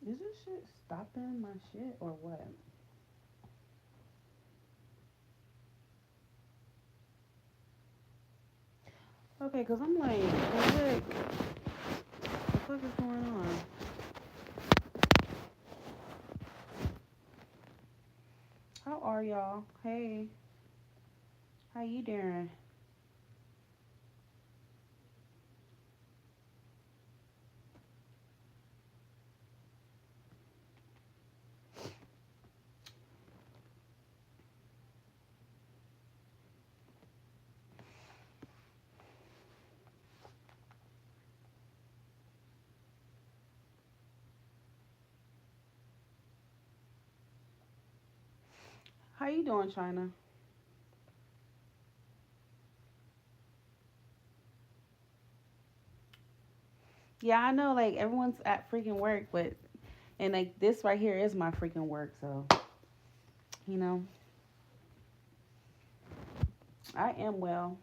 Is this shit stopping my shit or what? Okay, cause I'm like, the fuck is going on? How are y'all? Hey, how you doing? How you doing, China? Yeah, I know, like everyone's at freaking work, but and like this right here is my freaking work, so you know, I am well.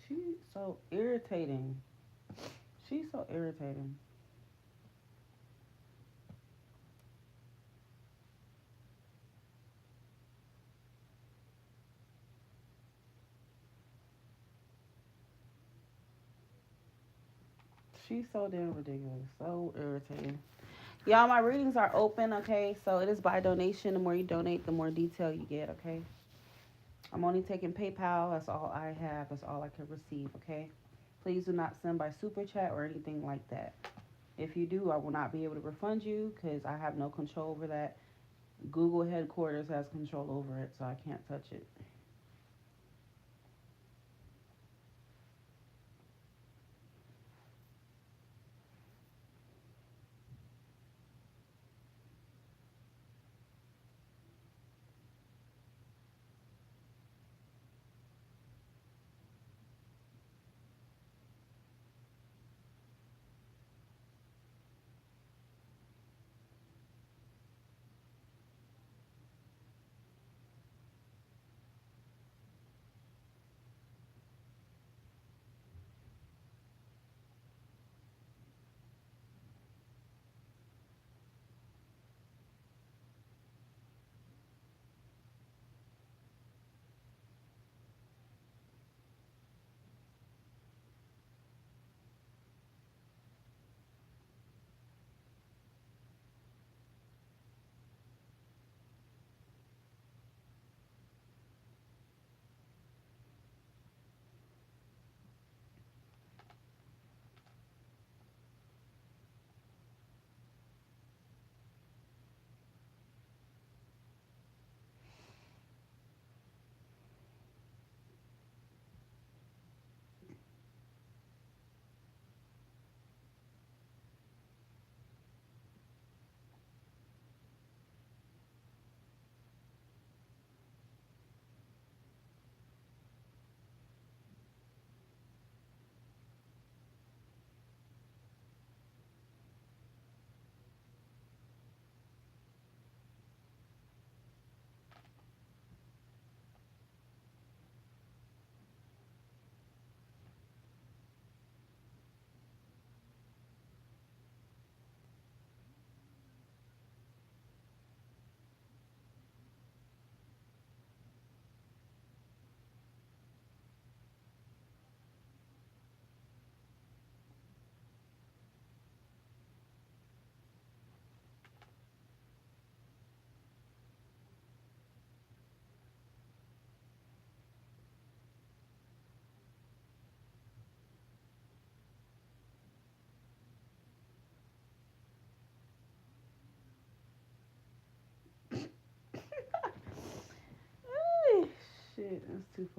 She's so irritating. She's so irritating. She's so damn ridiculous. So irritating. Y'all, my readings are open, okay? So it is by donation. The more you donate, the more detail you get, okay? I'm only taking PayPal. That's all I have. That's all I can receive, okay? Please do not send by Superchat or anything like that. If you do, I will not be able to refund you because I have no control over that. Google headquarters has control over it, so I can't touch it.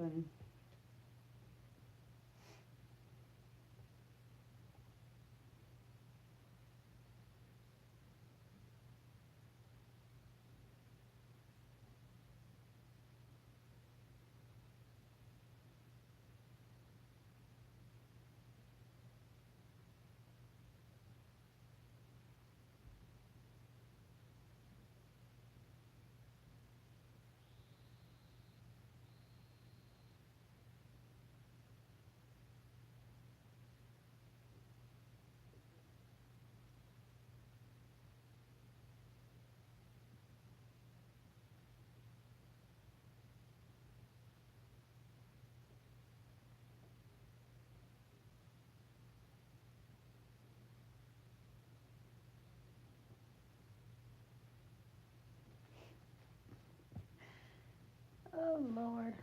funny. Oh Lord.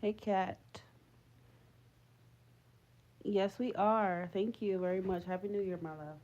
Hey Cat. Yes, we are. Thank you very much. Happy New Year, my love.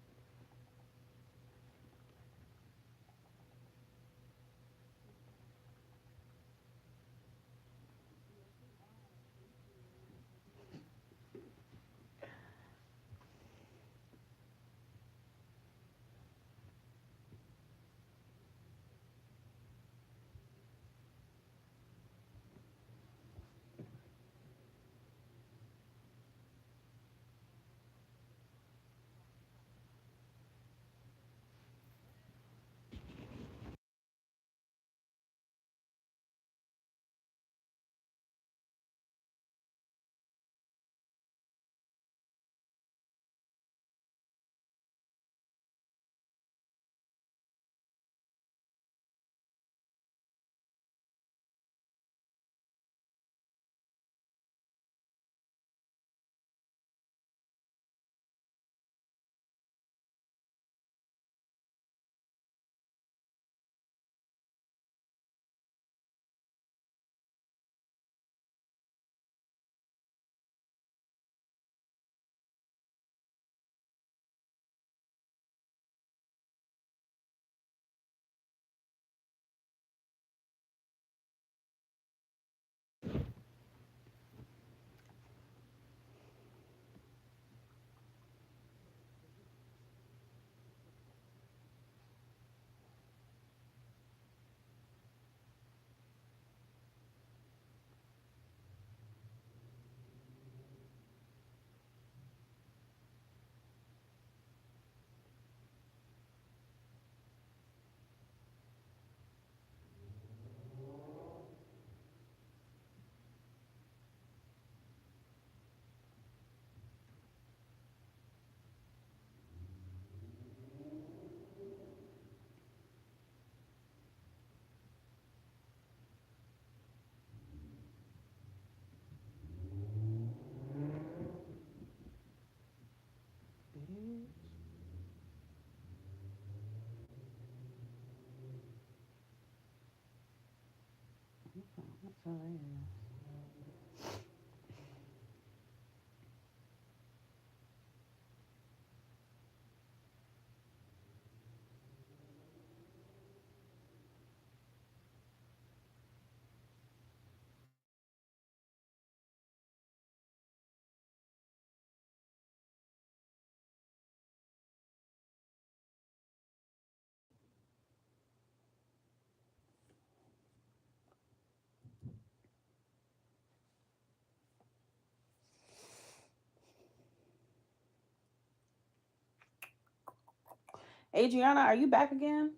Adriana, are you back again?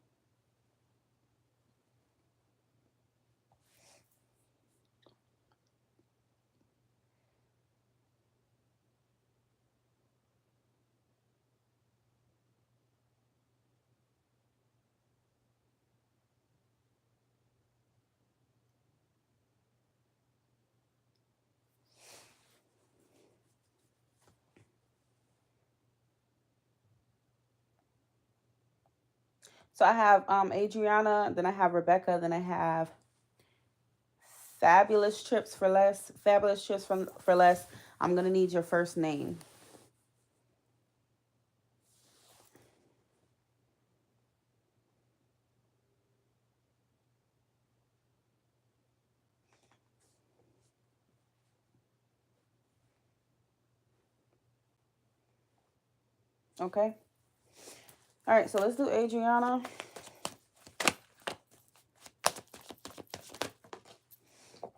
So I have Adriana, then I have Rebecca, then I have Fabulous Trips for Less. Fabulous Trips for Less. I'm gonna need your first name. Okay. All right, so let's do Adriana.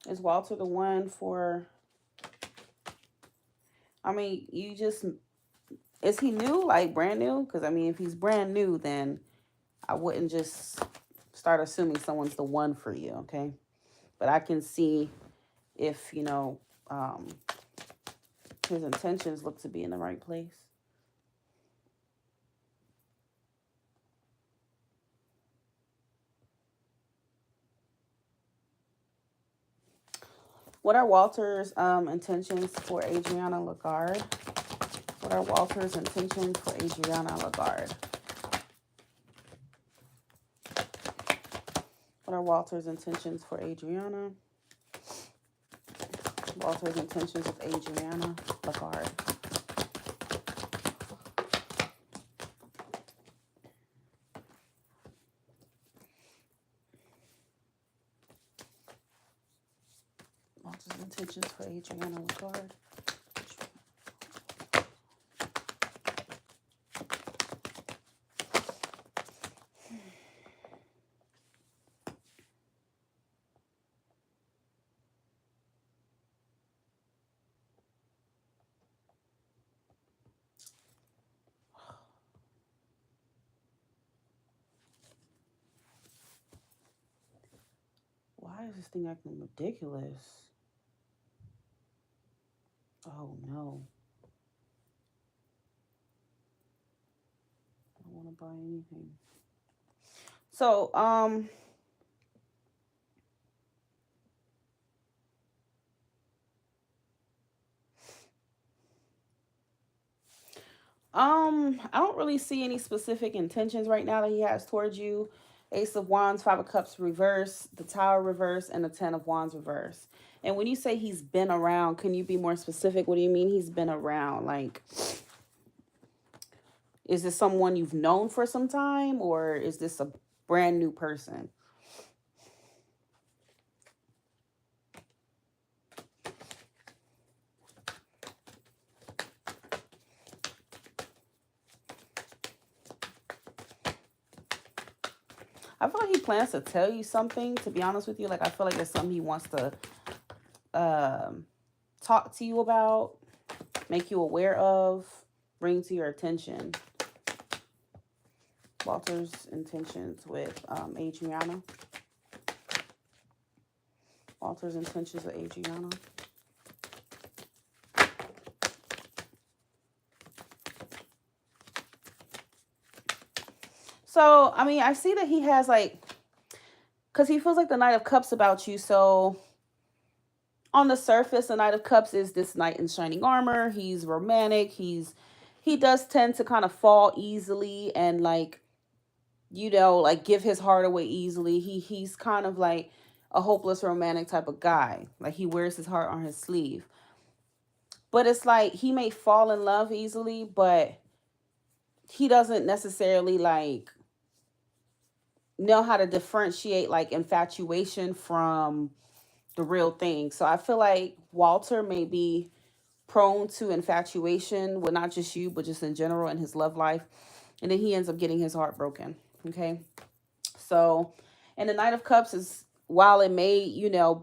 Is Walter the one for? I mean, you just is he new, like brand new? Because I mean, if he's brand new, then I wouldn't just start assuming someone's the one for you. Okay, but I can see if his intentions look to be in the right place. What are Walter's intentions for Adriana Lagarde? What are Walter's intentions for Adriana Lagarde? What are Walter's intentions for Adriana? Walter's intentions with Adriana Lagarde. Walter's intentions for Adriana Lagarde. Why is this thing acting ridiculous? Oh no. I don't want to buy anything. So, I don't really see any specific intentions right now that he has towards you. Ace of Wands, Five of Cups reverse, the Tower reverse, and the Ten of Wands reverse. And when you say he's been around, can you be more specific? What do you mean he's been around? Like, is this someone you've known for some time, or is this a brand new person? I feel like he plans to tell you something, to be honest with you. Like, I feel like it's something he wants to talk to you about, make you aware of, bring to your attention. Walter's intentions with Adriana. Walter's intentions with Adriana. So, I mean, I see that he has like, because he feels like the Knight of Cups about you. So, on the surface, the Knight of Cups is this knight in shining armor. He's romantic. He does tend to kind of fall easily and like, like give his heart away easily. He's kind of like a hopeless romantic type of guy. Like he wears his heart on his sleeve. But it's like he may fall in love easily, but he doesn't necessarily like know how to differentiate like infatuation from the real thing. So I feel like Walter may be prone to infatuation with not just you, but just in general in his love life. And then he ends up getting his heart broken. Okay. So, and the Knight of Cups is, while it may,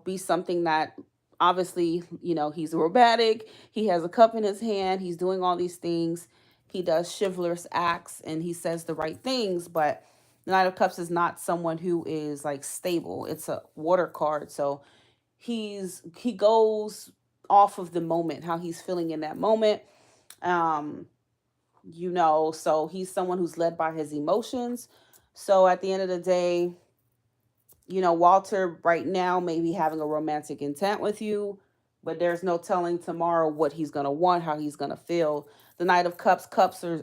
be something that obviously, he's romantic, he has a cup in his hand, he's doing all these things, he does chivalrous acts, and he says the right things, but the Knight of Cups is not someone who is like stable. It's a water card. So he goes off of the moment, how he's feeling in that moment. Um, so he's someone who's led by his emotions. So at the end of the day, Walter right now may be having a romantic intent with you, but there's no telling tomorrow what he's going to want, how he's going to feel. The Knight of Cups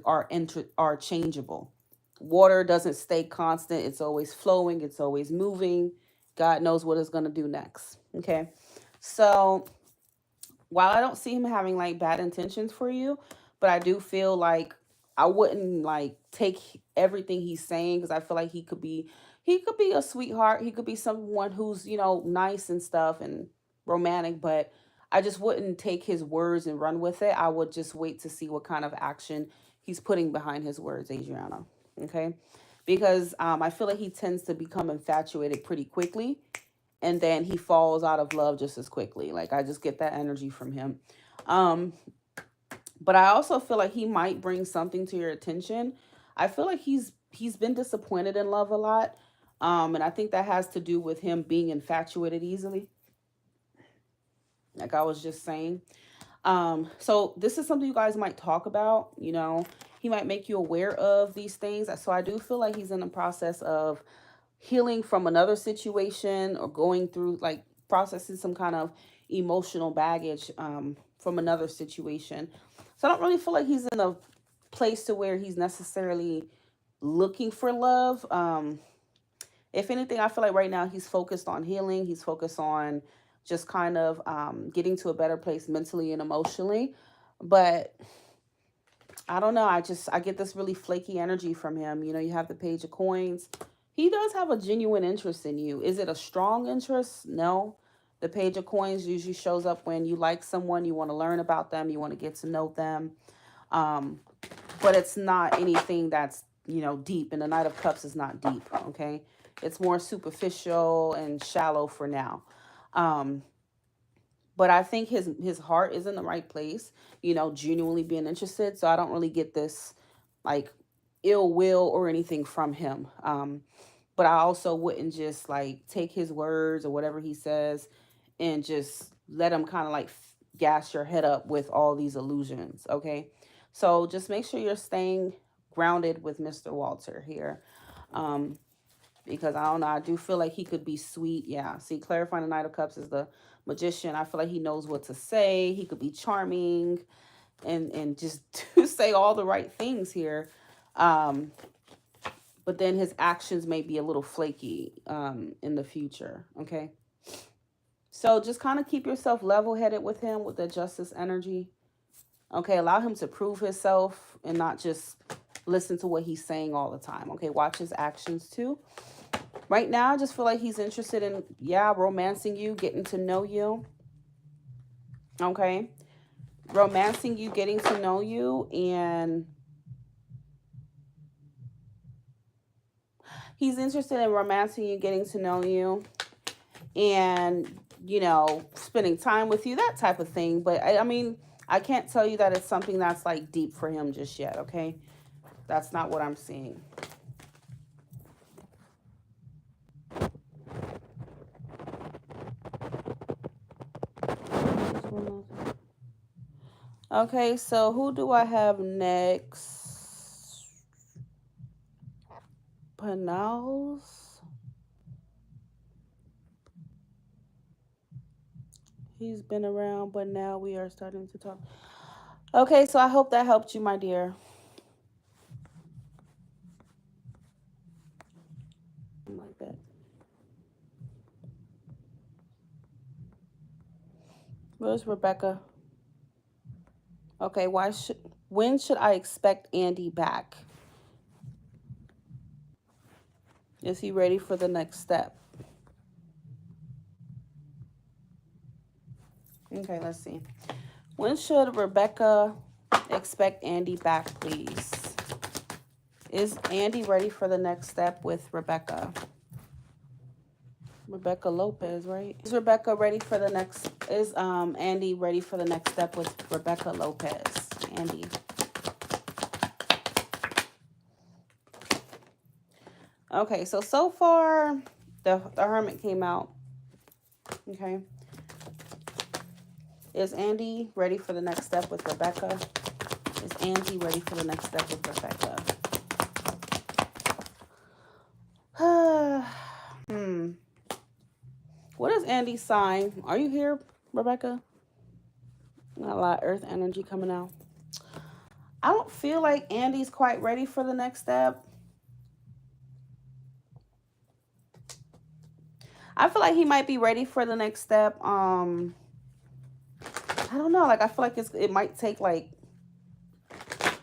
are changeable. Water doesn't stay constant. It's always flowing, it's always moving. God knows what it's going to do next. Okay. So, while I don't see him having like bad intentions for you, but I do feel like I wouldn't like take everything he's saying, because I feel like he could be a sweetheart. He could be someone who's, nice and stuff and romantic, but I just wouldn't take his words and run with it. I would just wait to see what kind of action he's putting behind his words, Adriana. Okay? Because I feel like he tends to become infatuated pretty quickly, and then he falls out of love just as quickly. Like I just get that energy from him. Um, but I also feel like he might bring something to your attention. I feel like he's been disappointed in love a lot. And I think that has to do with him being infatuated easily, like I was just saying. So this is something you guys might talk about. He might make you aware of these things. So I do feel like he's in the process of healing from another situation, or going through like processing some kind of emotional baggage from another situation. So I don't really feel like he's in a place to where he's necessarily looking for love. If anything, I feel like right now he's focused on healing. He's focused on just kind of getting to a better place mentally and emotionally. But I don't know. I get this really flaky energy from him. You have the Page of Coins. He does have a genuine interest in you. Is it a strong interest? No. The Page of Coins usually shows up when you like someone, you want to learn about them, you want to get to know them. Um, but it's not anything that's, deep. And the Knight of Cups is not deep, okay? It's more superficial and shallow for now. Um, but I think his heart is in the right place, genuinely being interested. So I don't really get this like ill will or anything from him. But I also wouldn't just like take his words or whatever he says and just let him kind of like gas your head up with all these illusions. Okay. So just make sure you're staying grounded with Mr. Walter here. Um, because I don't know, I do feel like he could be sweet. Yeah. See, clarifying the Knight of Cups is the Magician. I feel like he knows what to say. He could be charming and just to say all the right things here. Um, but then his actions may be a little flaky in the future. Okay. So just kind of keep yourself level-headed with him with the Justice energy. Okay. Allow him to prove himself and not just listen to what he's saying all the time. Okay. Watch his actions too. Right now, I just feel like he's interested in, romancing you, getting to know you. Okay. Romancing you, getting to know you, and he's interested in romancing you, getting to know you, and, spending time with you, that type of thing. But I mean, I can't tell you that it's something that's like deep for him just yet. Okay. That's not what I'm seeing. Okay, so who do I have next? Panals. He's been around, but now we are starting to talk. Okay, so I hope that helped you, my dear. Like that. Where's Rebecca? Okay, when should I expect Andy back? Is he ready for the next step? Okay, let's see. When should Rebecca expect Andy back, please? Is Andy ready for the next step with Rebecca? Rebecca Lopez, right? Is Andy ready for the next step with Rebecca Lopez? Andy. Okay, so far the Hermit came out. Okay. Is Andy ready for the next step with Rebecca? Is Andy ready for the next step with Rebecca? What is Andy's sign? Are you here, Rebecca? Not a lot of earth energy coming out. I don't feel like Andy's quite ready for the next step. I feel like he might be ready for the next step. I don't know. Like, I feel like it might take like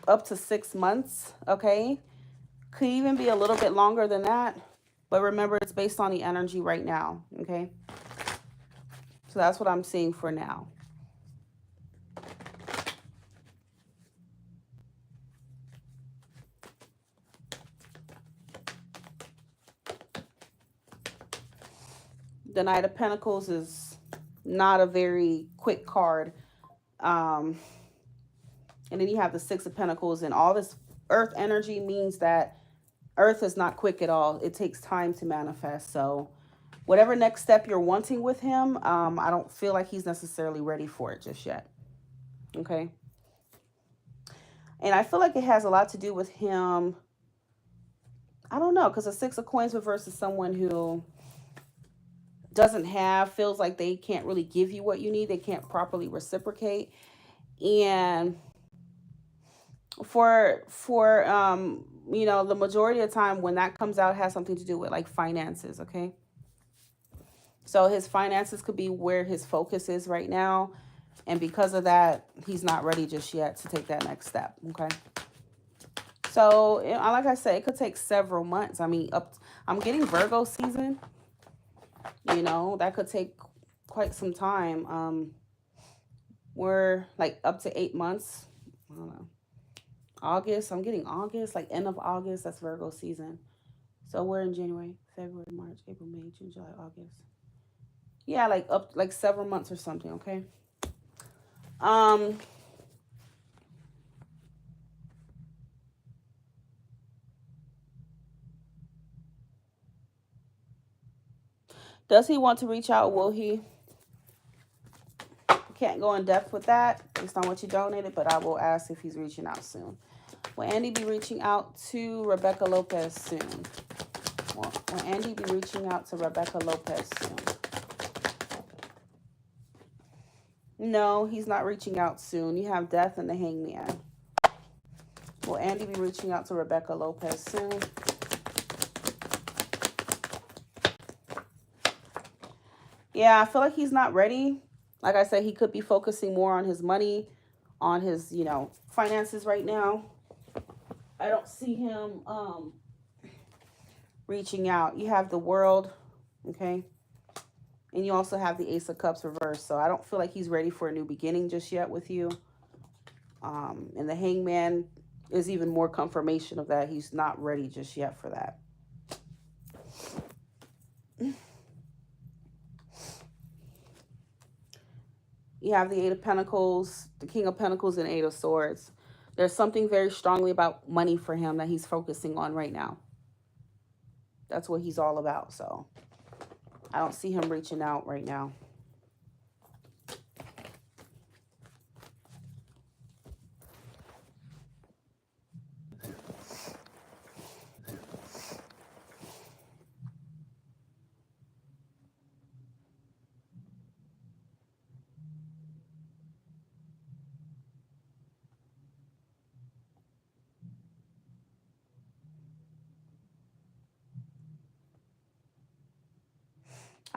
up to 6 months. Okay. Could even be a little bit longer than that. But remember, it's based on the energy right now. Okay. So that's what I'm seeing for now. The Knight of Pentacles is not a very quick card. And then you have the Six of Pentacles, and all this earth energy means that earth is not quick at all. It takes time to manifest. So whatever next step you're wanting with him, I don't feel like he's necessarily ready for it just yet. Okay. And I feel like it has a lot to do with him. I don't know, because the Six of Coins reverse is someone who feels like they can't really give you what you need. They can't properly reciprocate. And for the majority of the time when that comes out, it has something to do with like finances. Okay. So his finances could be where his focus is right now. And because of that, he's not ready just yet to take that next step. Okay. So like I said, it could take several months. I mean, I'm getting Virgo season. That could take quite some time. We're like up to 8 months. I don't know. August, I'm getting August, like end of August, that's Virgo season. So we're in January, February, March, April, May, June, July, August. Yeah, like up like several months or something, okay? Does he want to reach out? Will he? Can't go in depth with that based on what you donated, but I will ask if he's reaching out soon. Will Andy be reaching out to Rebecca Lopez soon? Will Andy be reaching out to Rebecca Lopez soon? No, he's not reaching out soon. You have Death and the Hangman. Will Andy be reaching out to Rebecca Lopez soon? Yeah, I feel like he's not ready. Like I said, he could be focusing more on his money, on his, finances right now. I don't see him reaching out. You have the World, okay? And you also have the Ace of Cups reversed. So I don't feel like he's ready for a new beginning just yet with you. And the Hangman is even more confirmation of that. He's not ready just yet for that. You have the Eight of Pentacles, the King of Pentacles, and Eight of Swords. There's something very strongly about money for him that he's focusing on right now. That's what he's all about. So I don't see him reaching out right now.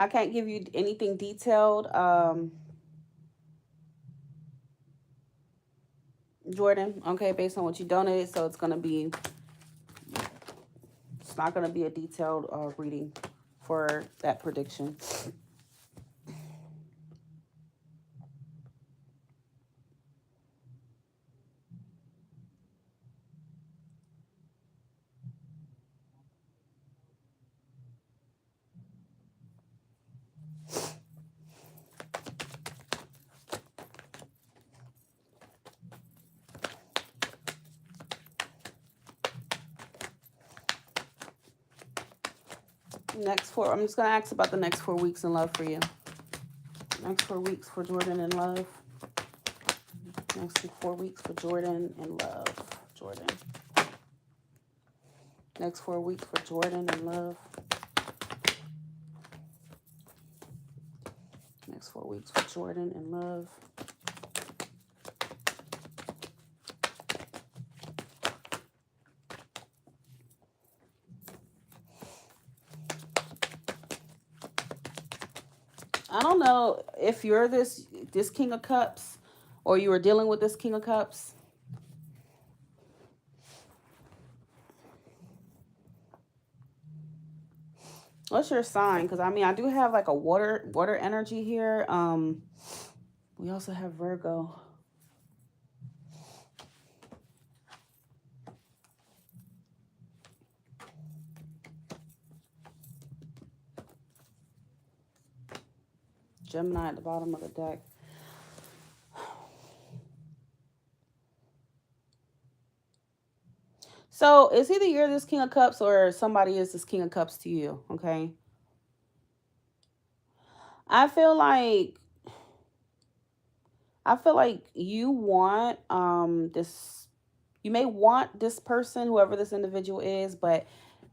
I can't give you anything detailed. Jordan, okay, based on what you donated. So it's not going to be a detailed reading for that prediction. I'm just going to ask about the next 4 weeks in love for you. Next 4 weeks for Jordan in love. Next 4 weeks for Jordan in love. Jordan. Next 4 weeks for Jordan in love. Next 4 weeks for Jordan in love. I don't know if you're this King of Cups or you were dealing with this King of Cups. What's your sign? Because I mean, I do have like a water energy here. We also have Virgo. Gemini at the bottom of the deck. So it's either you're this King of Cups or somebody is this King of Cups to you, okay? I feel like you want you may want this person, whoever this individual is, but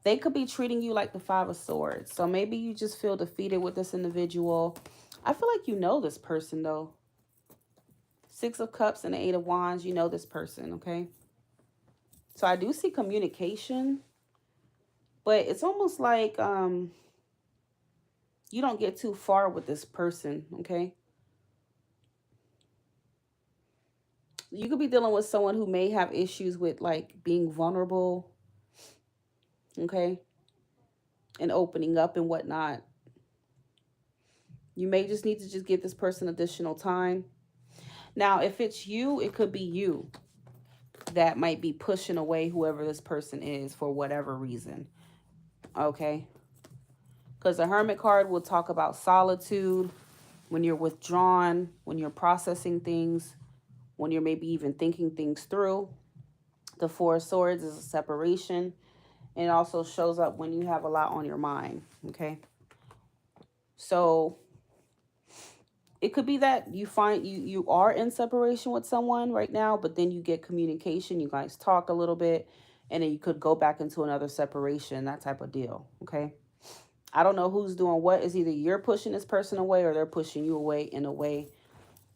they could be treating you like the Five of Swords. So maybe you just feel defeated with this individual. I feel like you know this person though. Six of Cups and the Eight of Wands, you know this person, okay? So I do see communication, but it's almost like you don't get too far with this person, okay? You could be dealing with someone who may have issues with like being vulnerable, okay? And opening up and whatnot. You may just need to just give this person additional time. Now, if it's you, it could be you that might be pushing away whoever this person is for whatever reason. Okay? Because the Hermit card will talk about solitude, when you're withdrawn, when you're processing things, when you're maybe even thinking things through. The Four of Swords is a separation. And it also shows up when you have a lot on your mind. Okay? So it could be that you find you are in separation with someone right now, but then you get communication. You guys talk a little bit, and then you could go back into another separation, that type of deal, okay? I don't know who's doing what. It's either you're pushing this person away or they're pushing you away in a way,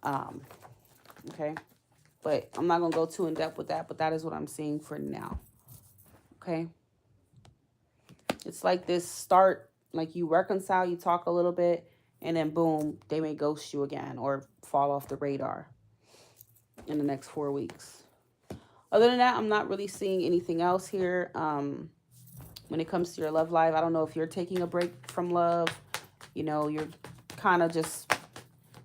okay? But I'm not going to go too in-depth with that, but that is what I'm seeing for now, okay? It's like this start, like you reconcile, you talk a little bit, and then boom, they may ghost you again or fall off the radar in the next 4 weeks. Other than that, I'm not really seeing anything else here. When it comes to your love life, I don't know if you're taking a break from love. You know, you're kind of just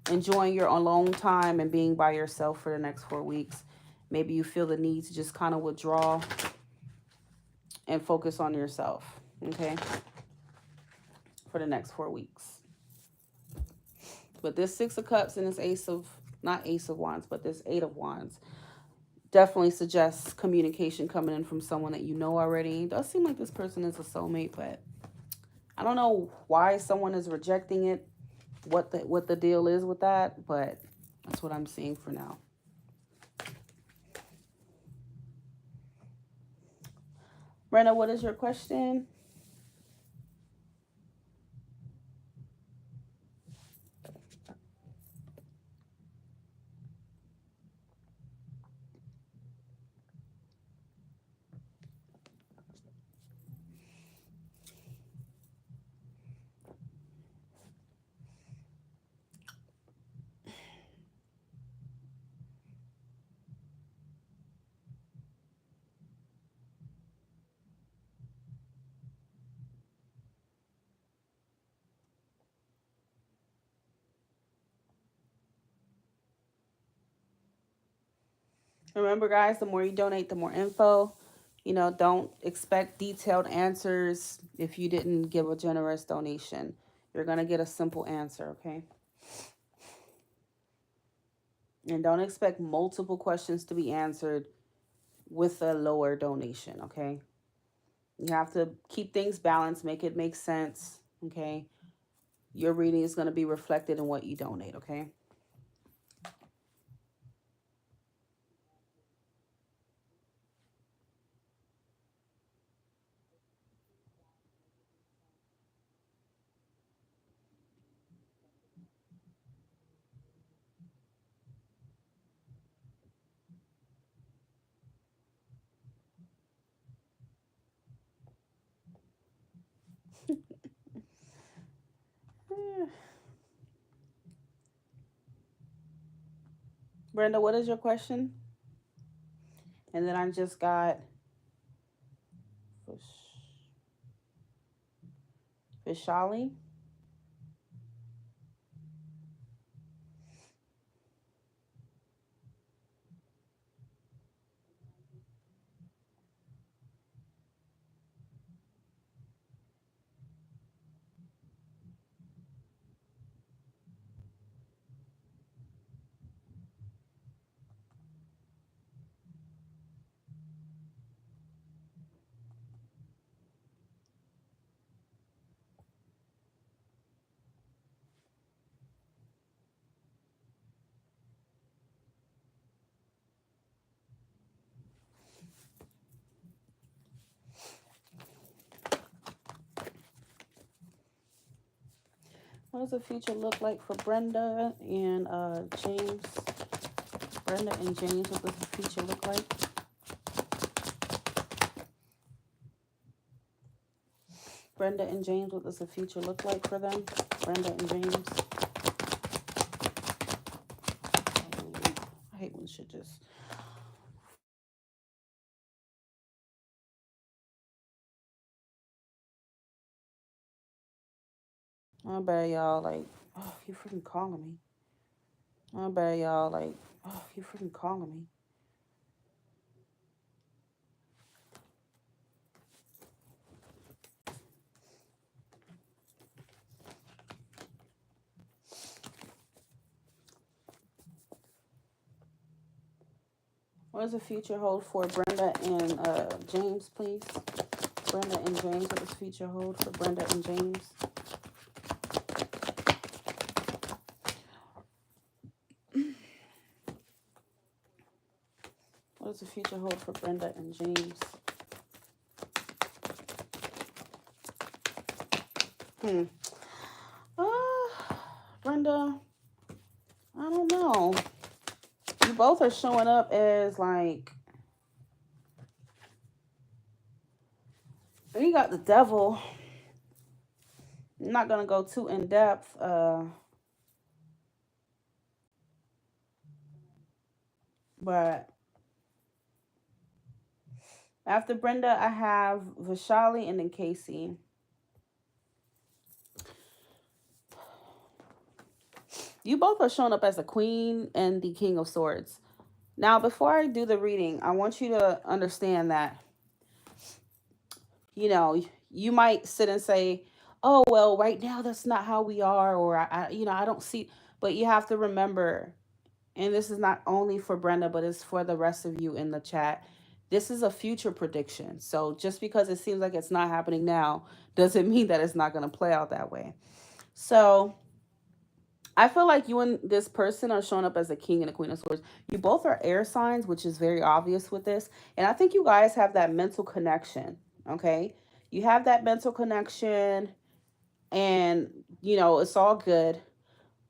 enjoying your alone time and being by yourself for the next 4 weeks. Maybe you feel the need to just kind of withdraw and focus on yourself, okay, for the next 4 weeks. But this Six of Cups and this not Ace of Wands, but this Eight of Wands definitely suggests communication coming in from someone that you know already. It does seem like this person is a soulmate, but I don't know why someone is rejecting it, what the deal is with that, but that's what I'm seeing for now. Brenna, what is your question? Remember, guys, the more you donate, the more info. You know, don't expect detailed answers if you didn't give a generous donation. You're going to get a simple answer, okay? And don't expect multiple questions to be answered with a lower donation, okay? You have to keep things balanced, make it make sense, okay? Your reading is going to be reflected in what you donate, okay? Brenda, what is your question? And then I just got Vishali. What does the future look like for Brenda and James? Brenda and James, what does the future look like? Brenda and James, what does the future look like for them? Brenda and James. I hate when shit just... I bet y'all like, oh, you freaking calling me. I bet y'all like, oh, you freaking calling me. What does the future hold for Brenda and James, please? Brenda and James, what does the future hold for Brenda and James? What does the future hold for Brenda and James? Brenda, I don't know. You both are showing up as like, you got the devil. I'm not gonna go too in depth. But after Brenda, I have Vishali and then Casey. You both are showing up as the Queen and the King of Swords. Now, before I do the reading, I want you to understand that, you know, you might sit and say, oh, well, right now that's not how we are, or I don't see, but you have to remember, and this is not only for Brenda, but it's for the rest of you in the chat. This is a future prediction. So just because it seems like it's not happening now doesn't mean that it's not going to play out that way. So I feel like you and this person are showing up as a king and a queen of swords. You both are air signs, which is very obvious with this. And I think you guys have that mental connection, okay? You have that mental connection and, you know, it's all good.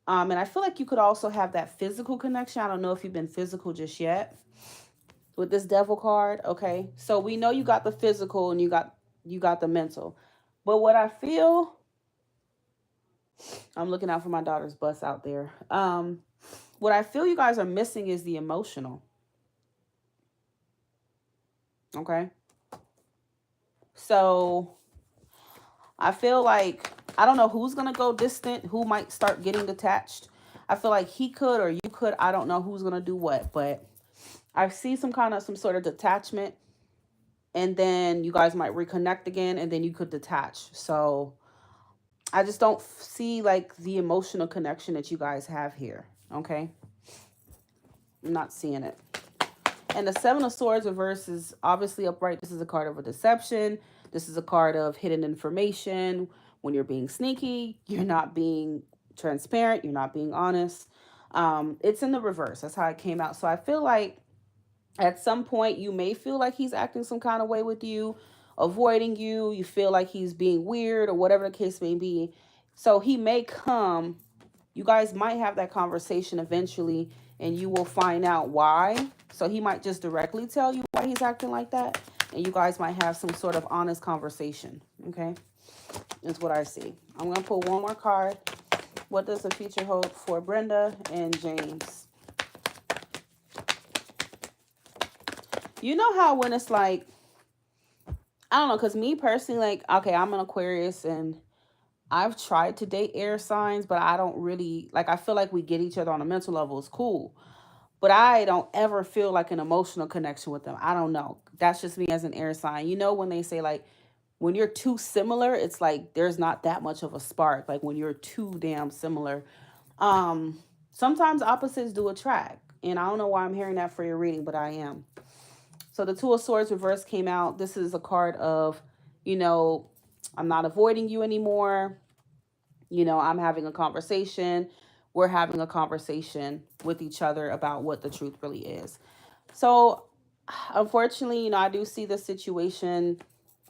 And I feel like you could also have that physical connection. I don't know if you've been physical just yet with this devil card, okay? So we know you got the physical and you got the mental. But what I feel, I'm looking out for my daughter's bus out there. What I feel you guys are missing is the emotional. Okay? So I feel like I don't know who's going to go distant, who might start getting detached. I feel like he could or you could. I don't know who's going to do what, but I see some sort of detachment, and then you guys might reconnect again, and then you could detach. So I just don't see like the emotional connection that you guys have here. Okay, I'm not seeing it. And the Seven of Swords reverse is obviously upright. This is a card of a deception. This is a card of hidden information. When you're being sneaky, you're not being transparent, you're not being honest. It's in the reverse. That's how it came out. So I feel like at some point you may feel like he's acting some kind of way with you, avoiding you. You feel like he's being weird or whatever the case may be. So he may come. You guys might have that conversation eventually, and you will find out why. So he might just directly tell you why he's acting like that, and you guys might have some sort of honest conversation. Okay, is what I see. I'm gonna pull one more card. What does the future hold for Brenda and James? You know how when it's like, I don't know, because me personally, like, okay, I'm an Aquarius and I've tried to date air signs, but I don't really, like, I feel like we get each other on a mental level. It's cool. But I don't ever feel like an emotional connection with them. I don't know. That's just me as an air sign. You know, when they say, like, when you're too similar, it's like there's not that much of a spark. Like, when you're too damn similar. Um, Sometimes opposites do attract. And I don't know why I'm hearing that for your reading, but I am. So the Two of Swords reverse came out. This is a card of, you know, I'm not avoiding you anymore. You know, I'm having a conversation. We're having a conversation with each other about what the truth really is. So, unfortunately, you know, I do see this situation.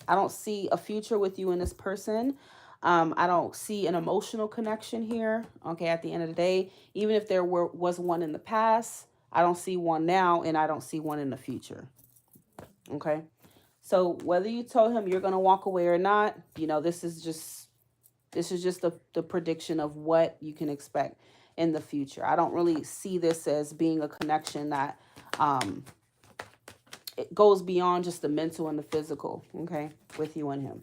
I don't see a future with you and this person. I don't see an emotional connection here. Okay, at the end of the day, even if was one in the past, I don't see one now, and I don't see one in the future. Okay. So whether you told him you're gonna walk away or not, you know, this is just the prediction of what you can expect in the future. I don't really see this as being a connection that um it goes beyond just the mental and the physical, okay, with you and him.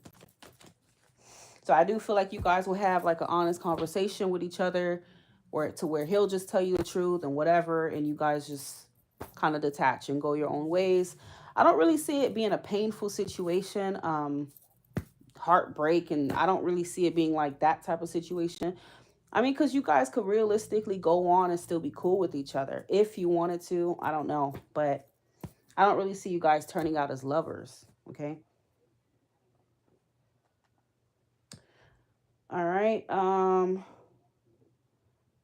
So I do feel like you guys will have like an honest conversation with each other, or to where he'll just tell you the truth and whatever, and you guys just kind of detach and go your own ways. I don't really see it being a painful situation, heartbreak, and I don't really see it being like that type of situation. I mean, because you guys could realistically go on and still be cool with each other if you wanted to. I don't know, but I don't really see you guys turning out as lovers. Okay. All right.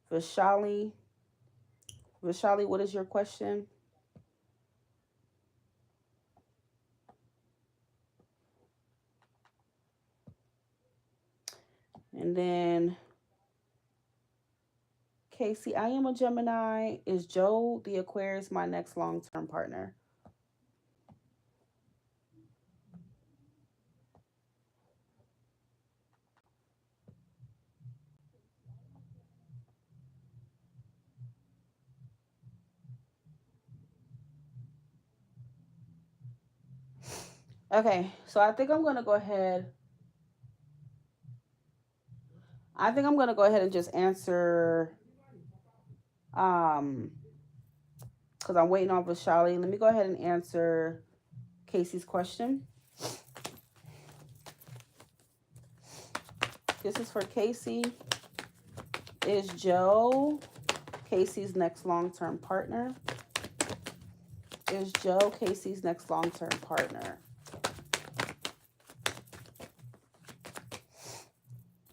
Vishali. Vishali, what is your question? And then Casey, I am a Gemini. Is Joe the Aquarius my next long term partner? Okay, so I think I'm gonna go ahead. I think I'm gonna go ahead and just answer um because I'm waiting on Vishali. Let me go ahead and answer Casey's question. This is for Casey. Is Joe Casey's next long term partner? Is Joe Casey's next long term partner?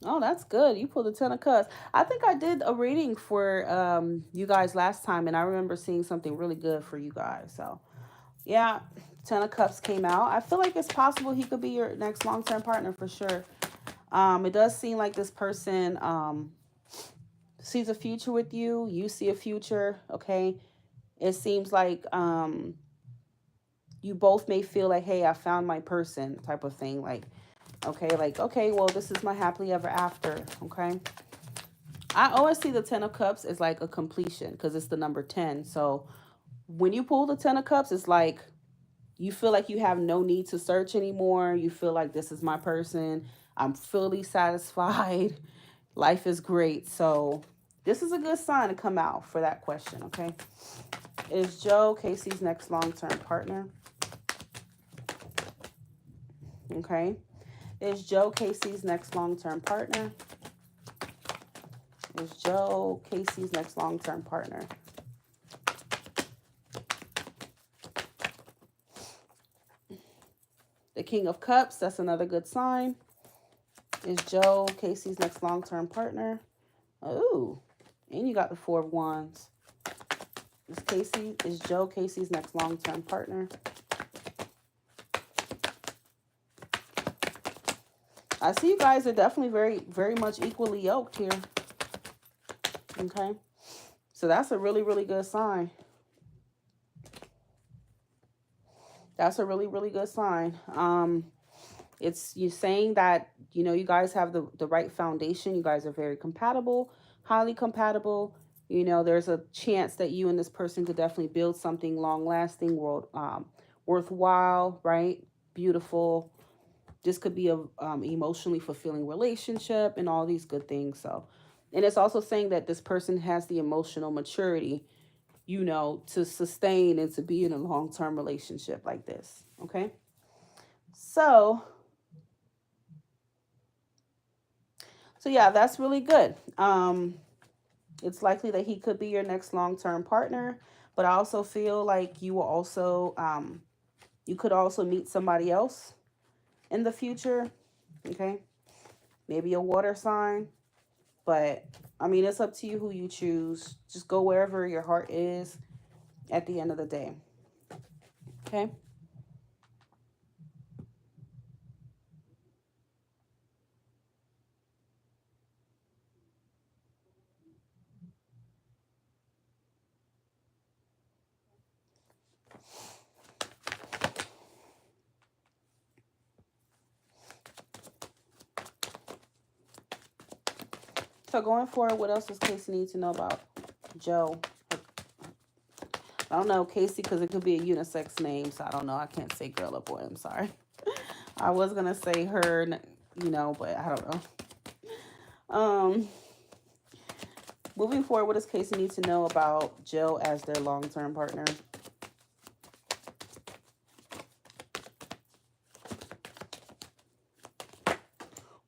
Oh, that's good. You pulled a ton of cups. I think I did a reading for you guys last time, and I remember seeing something really good for you guys. So, yeah, Ten of Cups came out. I feel like it's possible he could be your next long term partner for sure. It does seem like this person sees a future with you. You see a future, okay? It seems like you both may feel like, hey, I found my person type of thing. Like, okay, well, this is my happily ever after, okay? I always see the Ten of Cups as like a completion because it's the number 10. So when you pull the Ten of Cups, it's like you feel like you have no need to search anymore. You feel like this is my person. I'm fully satisfied. Life is great. So This is a good sign to come out for that question, okay? Is Joe Casey's next long-term partner? Okay. Is Joe Casey's next long-term partner? Is Joe Casey's next long-term partner? The King of Cups, that's another good sign. Is Joe Casey's next long-term partner? Oh, and you got the Four of Wands. Is Joe Casey's next long-term partner? I see you guys are definitely very, very much equally yoked here. Okay. So that's a really, really good sign. That's a really, really good sign. It's you saying that, you know, you guys have the right foundation. You guys are very compatible, highly compatible. You know, there's a chance that you and this person could definitely build something long-lasting, worthwhile, right? Beautiful. This could be a emotionally fulfilling relationship and all these good things. So, and it's also saying that this person has the emotional maturity, you know, to sustain and to be in a long-term relationship like this. Okay. So yeah, that's really good. It's likely that he could be your next long-term partner, but I also feel like you will also, you could also meet somebody else in the future. Okay. Maybe a water sign, but I mean, it's up to you who you choose. Just go wherever your heart is at the end of the day. Okay. So going forward, what else does Casey need to know about Joe? I don't know, Casey, because it could be a unisex name, so I don't know. I can't say girl or boy. I'm sorry. I was gonna say her, you know, but I don't know. Moving forward, what does Casey need to know about Joe as their long-term partner?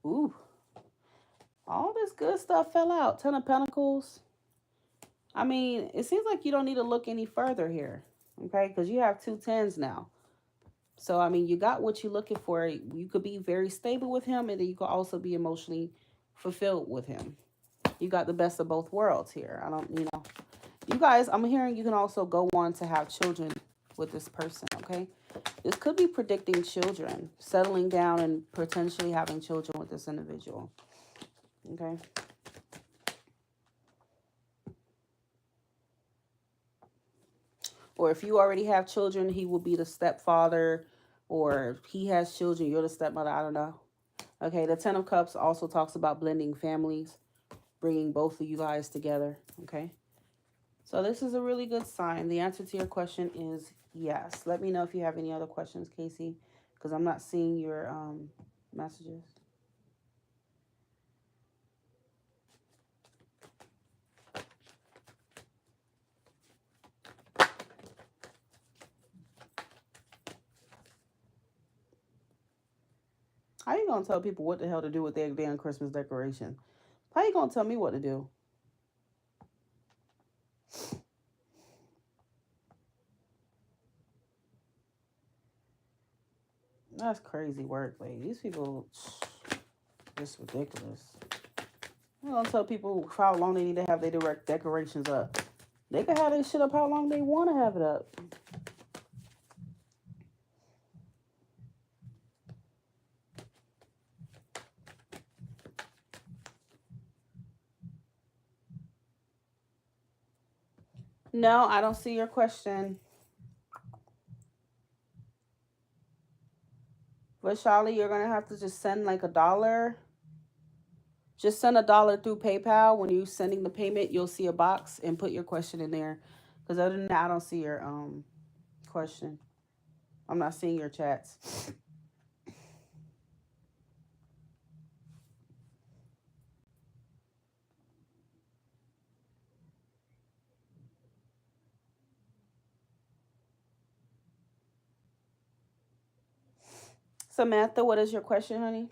Ooh, all this good stuff fell out. Ten of Pentacles. I mean, it seems like you don't need to look any further here, okay? Because you have 2 10s now. So, I mean, you got what you're looking for. You could be very stable with him, and then you could also be emotionally fulfilled with him. You got the best of both worlds here. I don't, you know. You guys, I'm hearing you can also go on to have children with this person, okay? This could be predicting children, settling down and potentially having children with this individual, okay? Or if you already have children, he will be the stepfather, or he has children, you're the stepmother. I don't know. Okay, the Ten of Cups also talks about blending families, bringing both of you guys together. Okay, so this is a really good sign. The answer to your question is yes. Let me know if you have any other questions, Casey, because I'm not seeing your messages. How you gonna tell people what the hell to do with their damn Christmas decoration? How you gonna tell me what to do? That's crazy work, like these people, it's ridiculous. You don't tell people how long they need to have their direct decorations up. They can have their shit up how long they want to have it up. No, I don't see your question. Vishali, you're going to have to just send like $1. Just send $1 through PayPal. When you're sending the payment, you'll see a box and put your question in there. Because other than that, I don't see your question. I'm not seeing your chats. Samantha, what is your question, honey?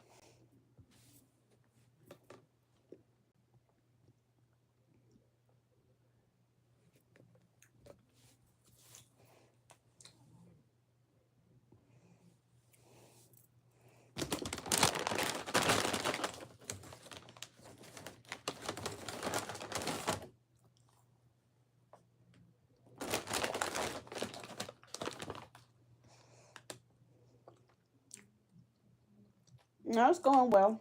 No, it's going well.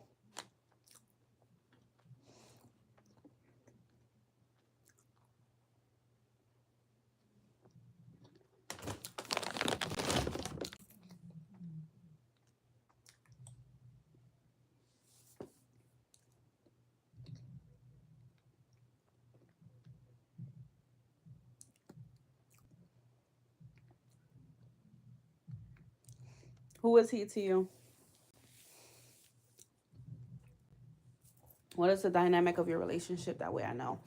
Who is he to you? What is the dynamic of your relationship? That way I know.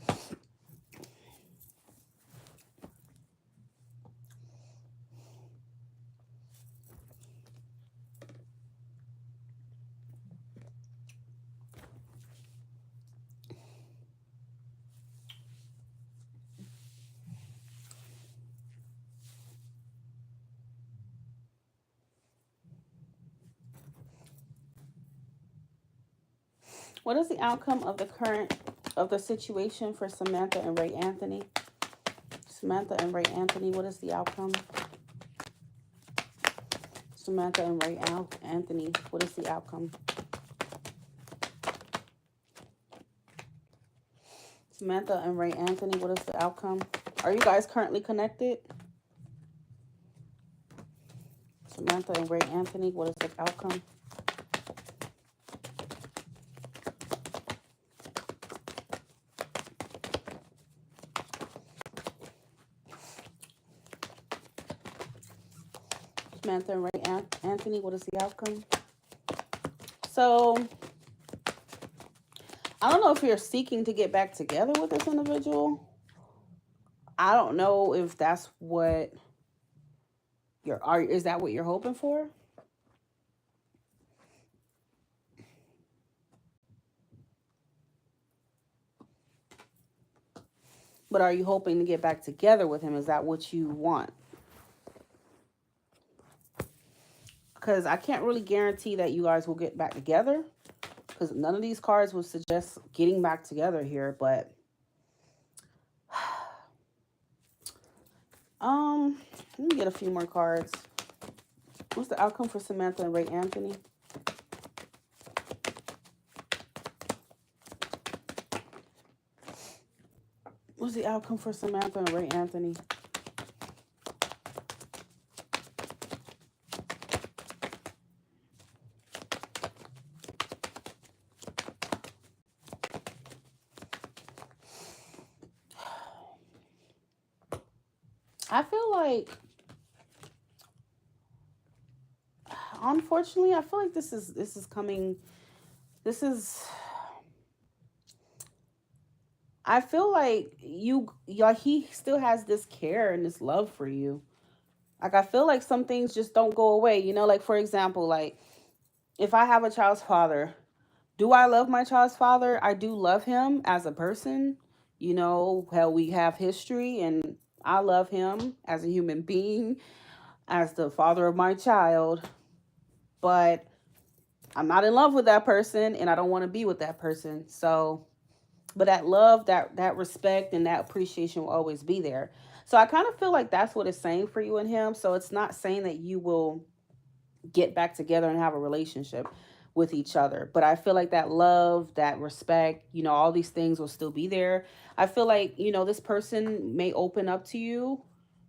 What is the outcome of the situation for Samantha and Ray Anthony? Samantha and Ray Anthony, what is the outcome? Samantha and Ray Anthony, what is the outcome? Samantha and Ray Anthony, what is the outcome? Are you guys currently connected? Samantha and Ray Anthony, what is the outcome? Samantha and Ray Anthony, what is the outcome? So, I don't know if you're seeking to get back together with this individual. I don't know if that's what is that what you're hoping for? But are you hoping to get back together with him? Is that what you want? Because I can't really guarantee that you guys will get back together, because none of these cards would suggest getting back together here. But let me get a few more cards. What's the outcome for Samantha and Ray Anthony? What's the outcome for Samantha and Ray Anthony? I feel like, unfortunately, I feel like this is coming. I feel like he still has this care and this love for you. Like, I feel like some things just don't go away. You know, like, for example, like, if I have a child's father, do I love my child's father? I do love him as a person. You know, hell, we have history, and I love him as a human being, as the father of my child. But I'm not in love with that person, and I don't want to be with that person. So, but that love, that respect, and that appreciation will always be there. So I kind of feel like that's what it's saying for you and him. So it's not saying that you will get back together and have a relationship with each other, but I feel like that love, that respect, you know, all these things will still be there. I feel like, you know, this person may open up to you.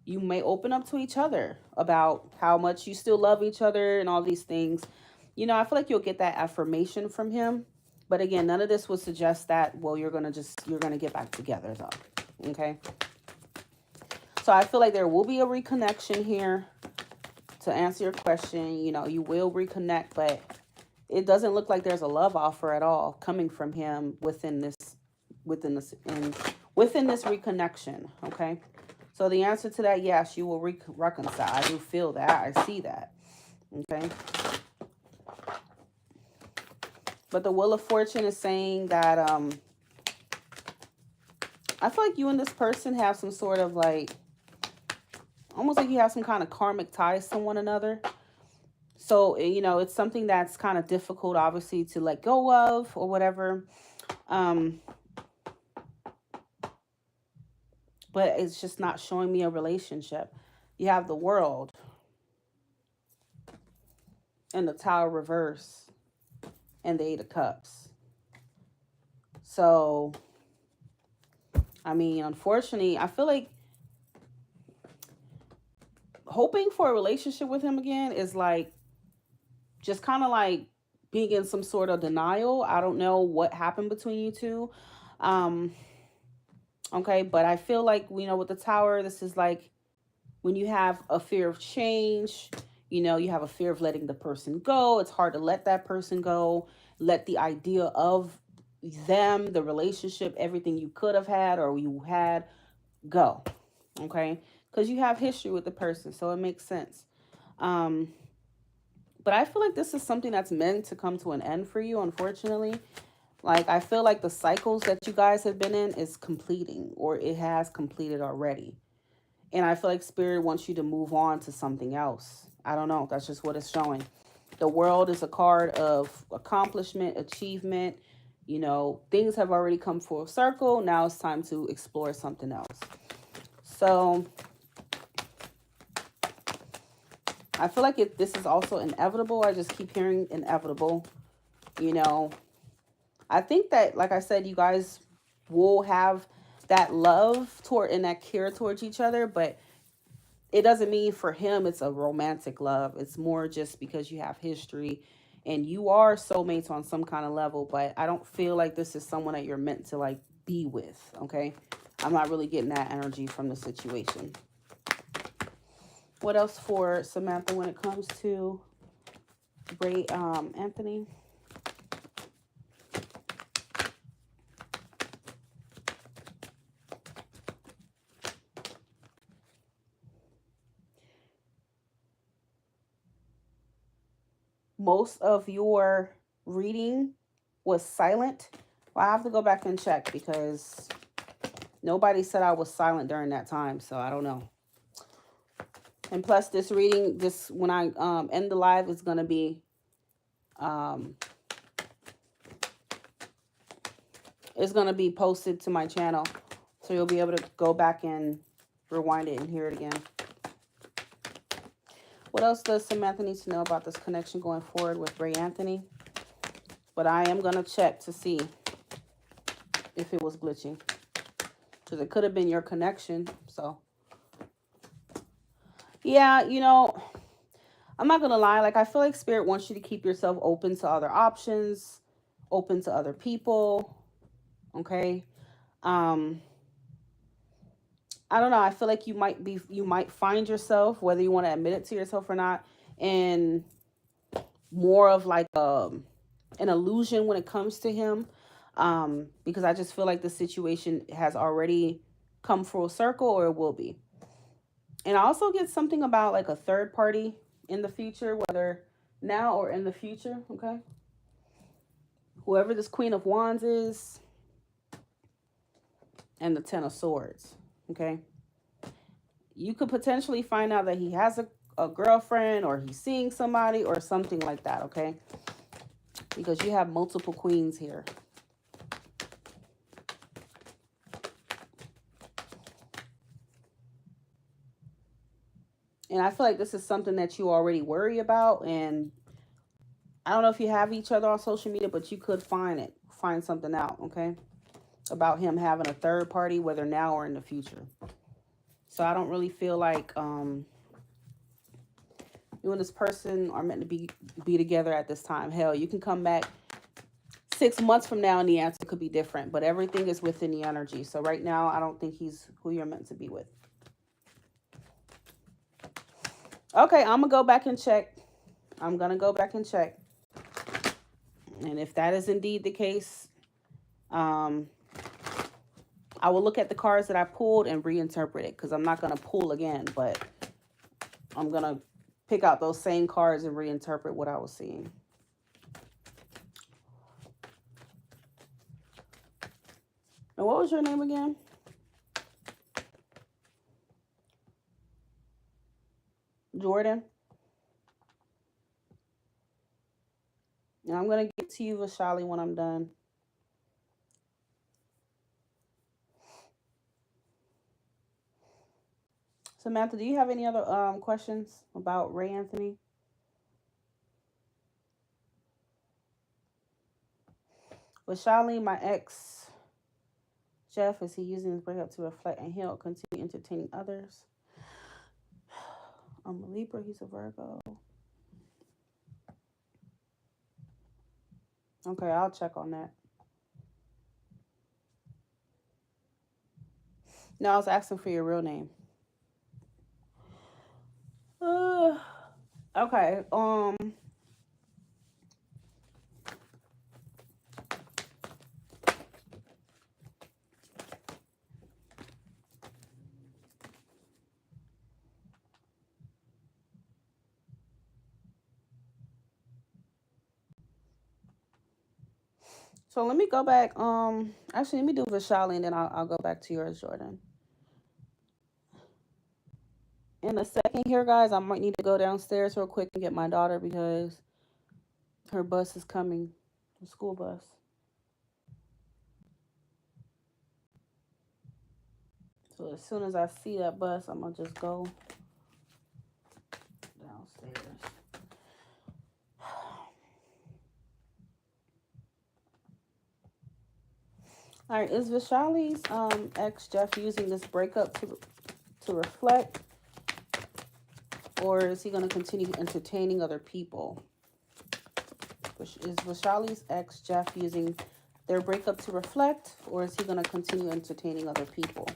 You may open up to each other about how much you still love each other and all these things. You know, I feel like you'll get that affirmation from him. But again, none of this would suggest that, well, you're going to get back together though. Okay. So I feel like there will be a reconnection here. To answer your question, you know, you will reconnect, but it doesn't look like there's a love offer at all coming from him within this reconnection. Okay. So the answer to that, yes, you will reconcile. I do feel that. I see that. Okay. But the Wheel of Fortune is saying that I feel like you and this person have some sort of like, almost like you have some kind of karmic ties to one another. So, you know, it's something that's kind of difficult, obviously, to let go of or whatever. Um, but it's just not showing me a relationship. You have the World and the Tower reverse and the Eight of Cups. So, I mean, unfortunately, I feel like hoping for a relationship with him again is like just kind of like being in some sort of denial. I don't know what happened between you two. Um, okay, but I feel like, you know, with the Tower, this is like when you have a fear of change, you know, you have a fear of letting the person go. It's hard to let that person go, let the idea of them, the relationship, everything you could have had or you had go. Okay, because you have history with the person, so it makes sense. Um, but I feel like this is something that's meant to come to an end for you, unfortunately. Like, I feel like the cycles that you guys have been in is completing, or it has completed already. And I feel like Spirit wants you to move on to something else. I don't know. That's just what it's showing. The World is a card of accomplishment, achievement. You know, things have already come full circle. Now it's time to explore something else. So I feel like this is also inevitable. I just keep hearing inevitable. You know, I think that, like I said, you guys will have that love toward and that care towards each other, but it doesn't mean for him it's a romantic love. It's more just because you have history and you are soulmates on some kind of level, but I don't feel like this is someone that you're meant to like be with, okay? I'm not really getting that energy from the situation. What else for Samantha when it comes to Ray Anthony? Most of your reading was silent. Well, I have to go back and check because nobody said I was silent during that time, so I don't know. And plus, this reading, this when I end the live, is gonna be it's gonna be posted to my channel, so you'll be able to go back and rewind it and hear it again. What else does Samantha need to know about this connection going forward with Ray Anthony? But I am gonna check to see if it was glitching, because it could have been your connection. So yeah, you know, I'm not gonna lie, like I feel like Spirit wants you to keep yourself open to other options, open to other people. Okay. um I don't know, I feel like you might find yourself, whether you want to admit it to yourself or not, in more of like an illusion when it comes to him. Because I just feel like the situation has already come full circle, or it will be. And I also get something about like a third party in the future, whether now or in the future. Okay, whoever this Queen of Wands is, and the Ten of Swords. Okay, you could potentially find out that he has a girlfriend, or he's seeing somebody or something like that. Okay, because you have multiple queens here. And I feel like this is something that you already worry about. And I don't know if you have each other on social media, but you could find something out, okay? About him having a third party, whether now or in the future. So I don't really feel like you and this person are meant to be together at this time. Hell, you can come back 6 months from now and the answer could be different. But everything is within the energy. So right now, I don't think he's who you're meant to be with. Okay, I'm going to go back and check. I'm going to go back and check. And if that is indeed the case, I will look at the cards that I pulled and reinterpret it, because I'm not going to pull again, but I'm going to pick out those same cards and reinterpret what I was seeing. And what was your name again? Jordan. And I'm going to get to you, Vishali, when I'm done. Samantha, do you have any other questions about Ray Anthony? Vishali, my ex, Jeff, is he using his breakup to reflect and he'll continue entertaining others? I'm a Libra, he's a Virgo. Okay, I'll check on that. No, I was asking for your real name. Okay, so let me go back. Actually, let me do Vishali and then I'll go back to yours, Jordan. In a second here, guys, I might need to go downstairs real quick and get my daughter because her bus is coming, the school bus. So as soon as I see that bus, I'm gonna just go downstairs. All right, is Vishali's ex Jeff using this breakup to reflect, or is he gonna continue entertaining other people? Is Vishali's ex Jeff using their breakup to reflect, or is he gonna continue entertaining other people?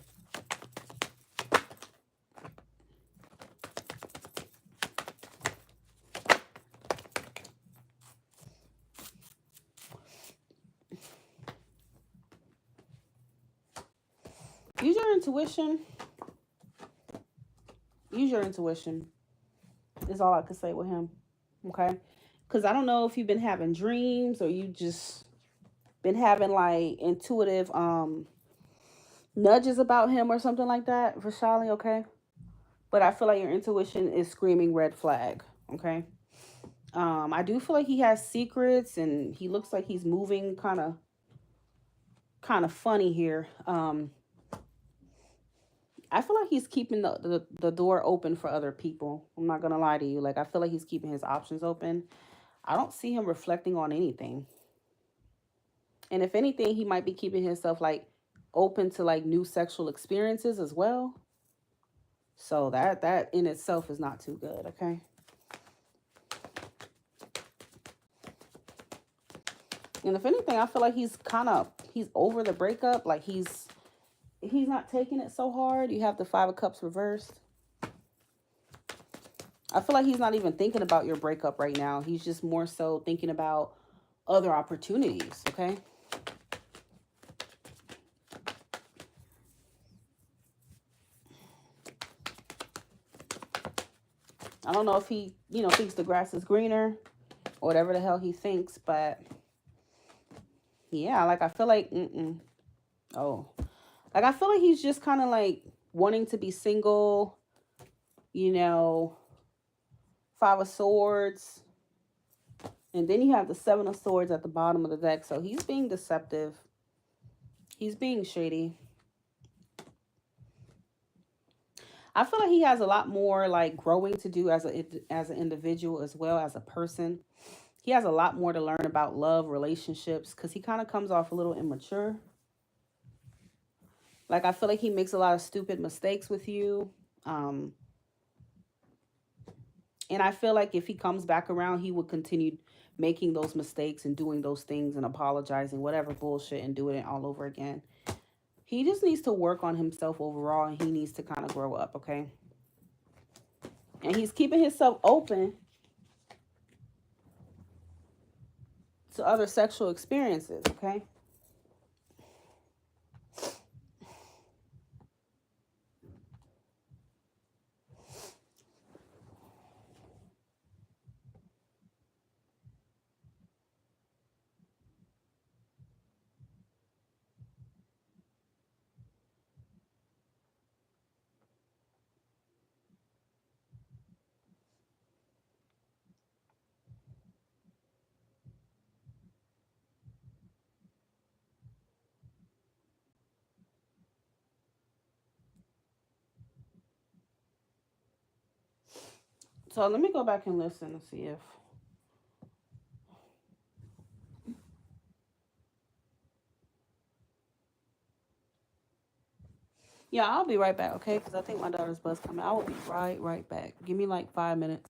Use your intuition. Use your intuition. Is all I could say with him. Okay? Because I don't know if you've been having dreams or you just been having like intuitive nudges about him or something like that, Vishali, okay? But I feel like your intuition is screaming red flag, okay? I do feel like he has secrets and he looks like he's moving kind of funny here. I feel like he's keeping the door open for other people. I'm not gonna lie to you. Like I feel like he's keeping his options open. I don't see him reflecting on anything. And if anything, he might be keeping himself like open to like new sexual experiences as well. So that in itself is not too good, okay? And if anything, I feel like he's over the breakup. Like he's not taking it so hard. You have the 5 of Cups reversed. I feel like he's not even thinking about your breakup right now. He's just more so thinking about other opportunities, okay? I don't know if he, thinks the grass is greener or whatever the hell he thinks, but yeah, like I feel like, oh, like I feel like he's just kind of like wanting to be single, 5 of Swords. And then you have the 7 of Swords at the bottom of the deck. So he's being deceptive. He's being shady. I feel like he has a lot more like growing to do as an individual as well as a person. He has a lot more to learn about love, relationships, because he kind of comes off a little immature. Like I feel like he makes a lot of stupid mistakes with you. And I feel like if he comes back around, he would continue making those mistakes and doing those things and apologizing, whatever bullshit, and doing it all over again. He just needs to work on himself overall, and he needs to kind of grow up, okay? And he's keeping himself open to other sexual experiences, okay? So let me go back and listen and see if. Yeah, I'll be right back, okay? Because I think my daughter's bus coming. I will be right back. Give me like 5 minutes.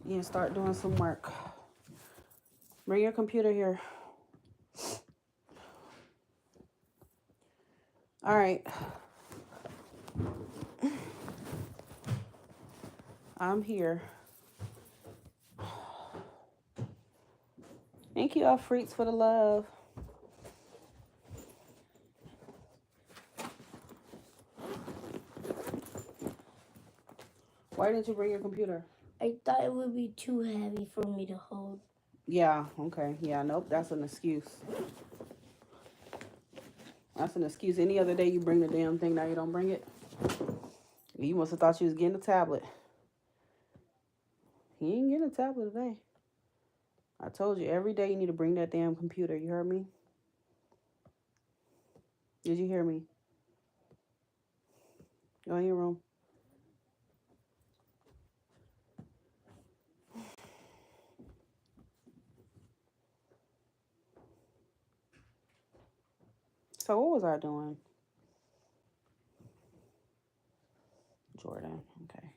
You can start doing some work. Bring your computer here. All right. I'm here. Thank you all freaks for the love. Why didn't you bring your computer? I thought it would be too heavy for me to hold. Yeah, okay. Yeah, nope, that's an excuse. That's an excuse. Any other day you bring the damn thing, now you don't bring it? You must have thought you was getting a tablet. You ain't getting a tablet today. I told you, every day you need to bring that damn computer. You heard me? Did you hear me? Go in your room. So what was I doing? Jordan, okay.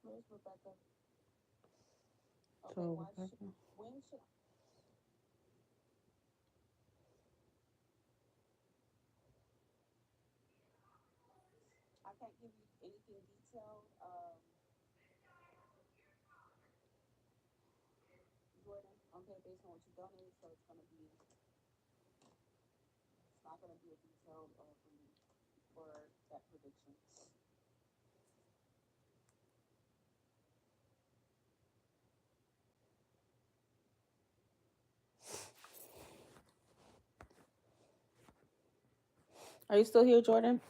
Where's Rebecca? So Rebecca. When should I can't give you anything detailed, Jordan? Okay, based on what you donated, so it's not gonna be a detailed reading for that prediction. Are you still here, Jordan?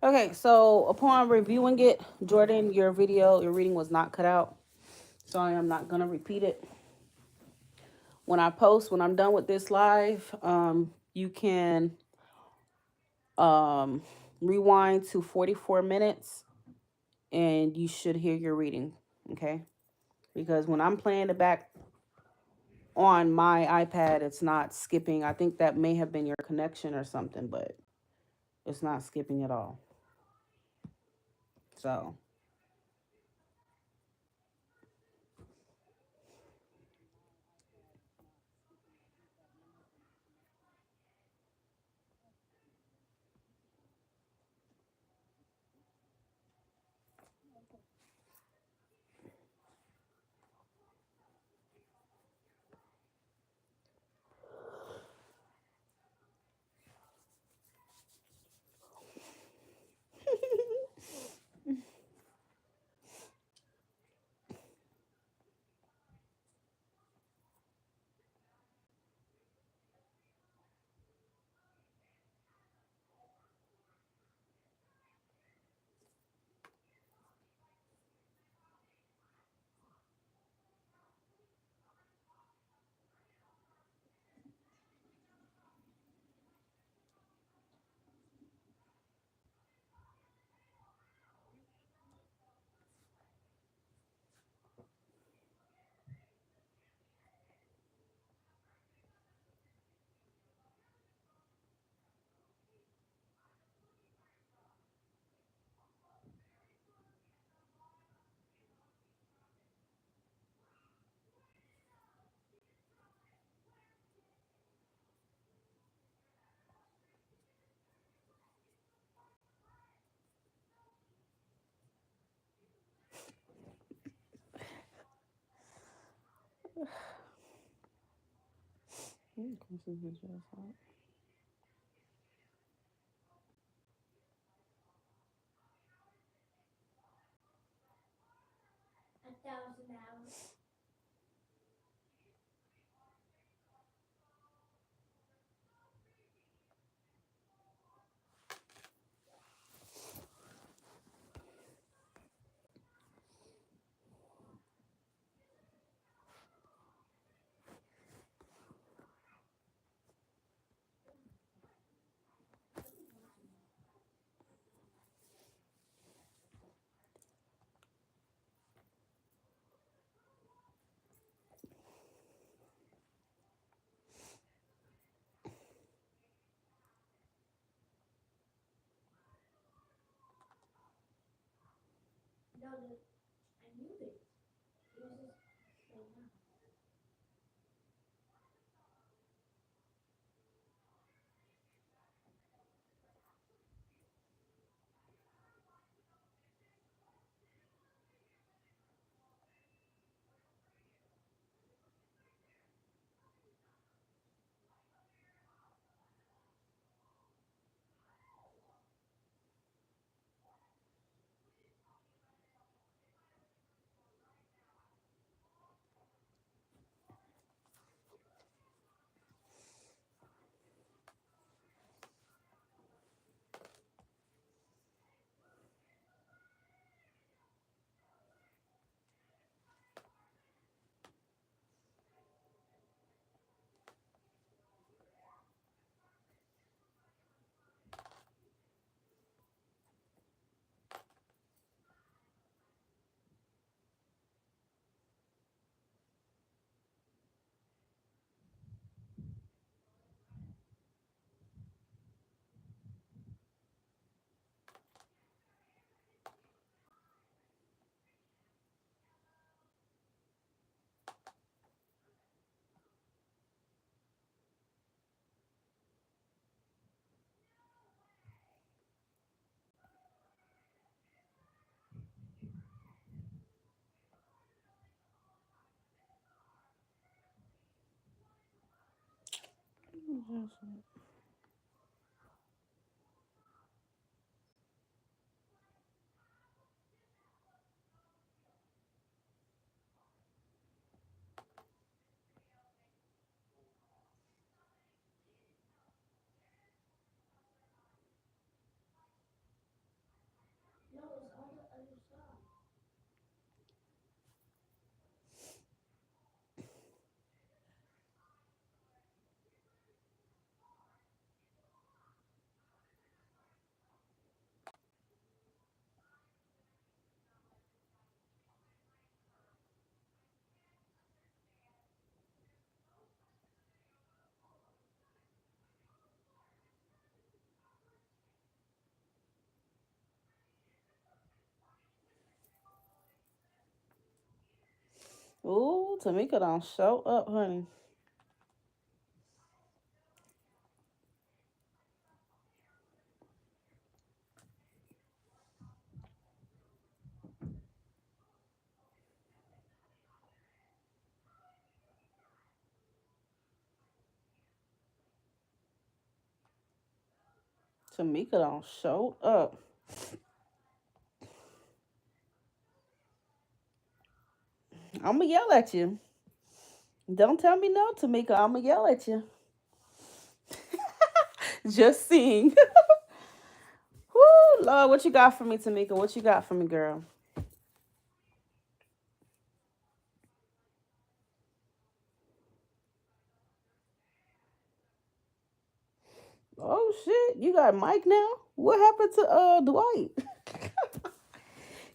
Okay, so upon reviewing it, Jordan, your reading was not cut out. So I am not gonna repeat it. When I'm done with this live, you can um, rewind to 44 minutes and you should hear your reading. Okay, because when I'm playing it back on my iPad, it's not skipping. I think that may have been your connection or something, but it's not skipping at all. So, Ooh, Tamika don't show up, honey. Tamika don't show up. I'm gonna yell at you. Don't tell me no, Tamika. I'm gonna yell at you. Just seeing. Woo, Lord, what you got for me, Tamika? What you got for me, girl? Oh shit, you got Mike now? What happened to Dwight?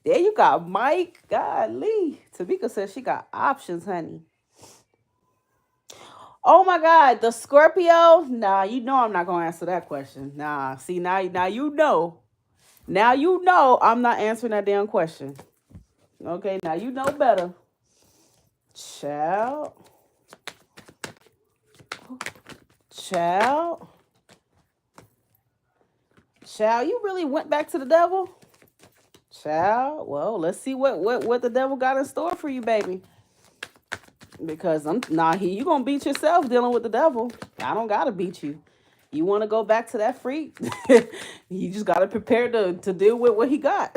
There you got Mike. Golly. Tamika says she got options, honey. Oh my God, the Scorpio? Nah, you know I'm not gonna answer that question. Nah, see now you know. Now you know I'm not answering that damn question. Okay, now you know better. Child. Child. Child, you really went back to the devil? Child. Well, let's see what the devil got in store for you, baby. Because you gonna beat yourself dealing with the devil. I don't gotta beat you. You want to go back to that freak? You just gotta prepare to deal with what he got.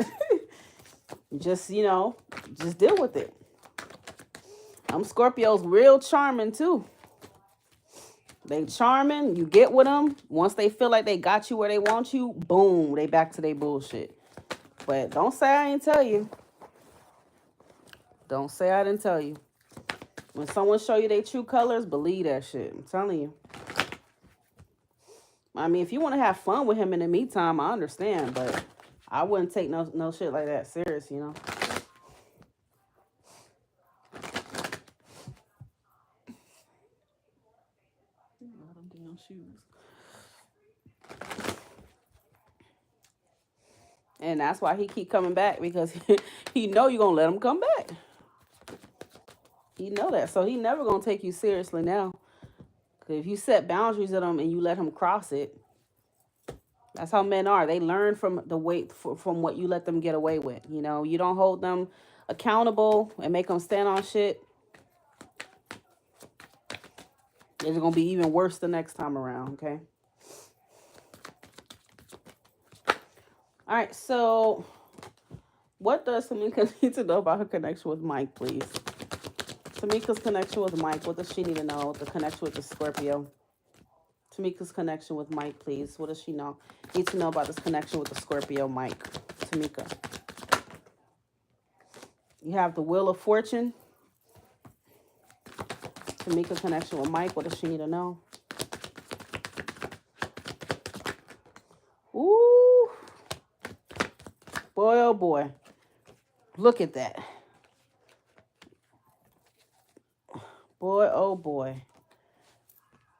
Just just deal with it. Scorpios real charming too. They charming. You get with them. Once they feel like they got you where they want you, boom, they back to their bullshit. But don't say I ain't tell you. Don't say I didn't tell you. When someone show you their true colors, believe that shit. I'm telling you. I mean, if you want to have fun with him in the meantime, I understand, but I wouldn't take no shit like that serious. Damn shoes. And that's why he keep coming back, because he know you're gonna let him come back. He know that, so he never gonna take you seriously now. Cause if you set boundaries with him and you let him cross it, that's how men are. They learn from the weight from what you let them get away with. You don't hold them accountable and make them stand on shit. It's gonna be even worse the next time around. Okay. All right. So, what does Tamika need to know about her connection with Mike, please? Tamika's connection with Mike. What does she need to know? The connection with the Scorpio. Tamika's connection with Mike, please. What does she need to know about this connection with the Scorpio, Mike? Tamika. You have the Wheel of Fortune. Tamika connection with Mike. What does she need to know? Ooh. Boy, oh boy. Look at that. Boy, oh boy.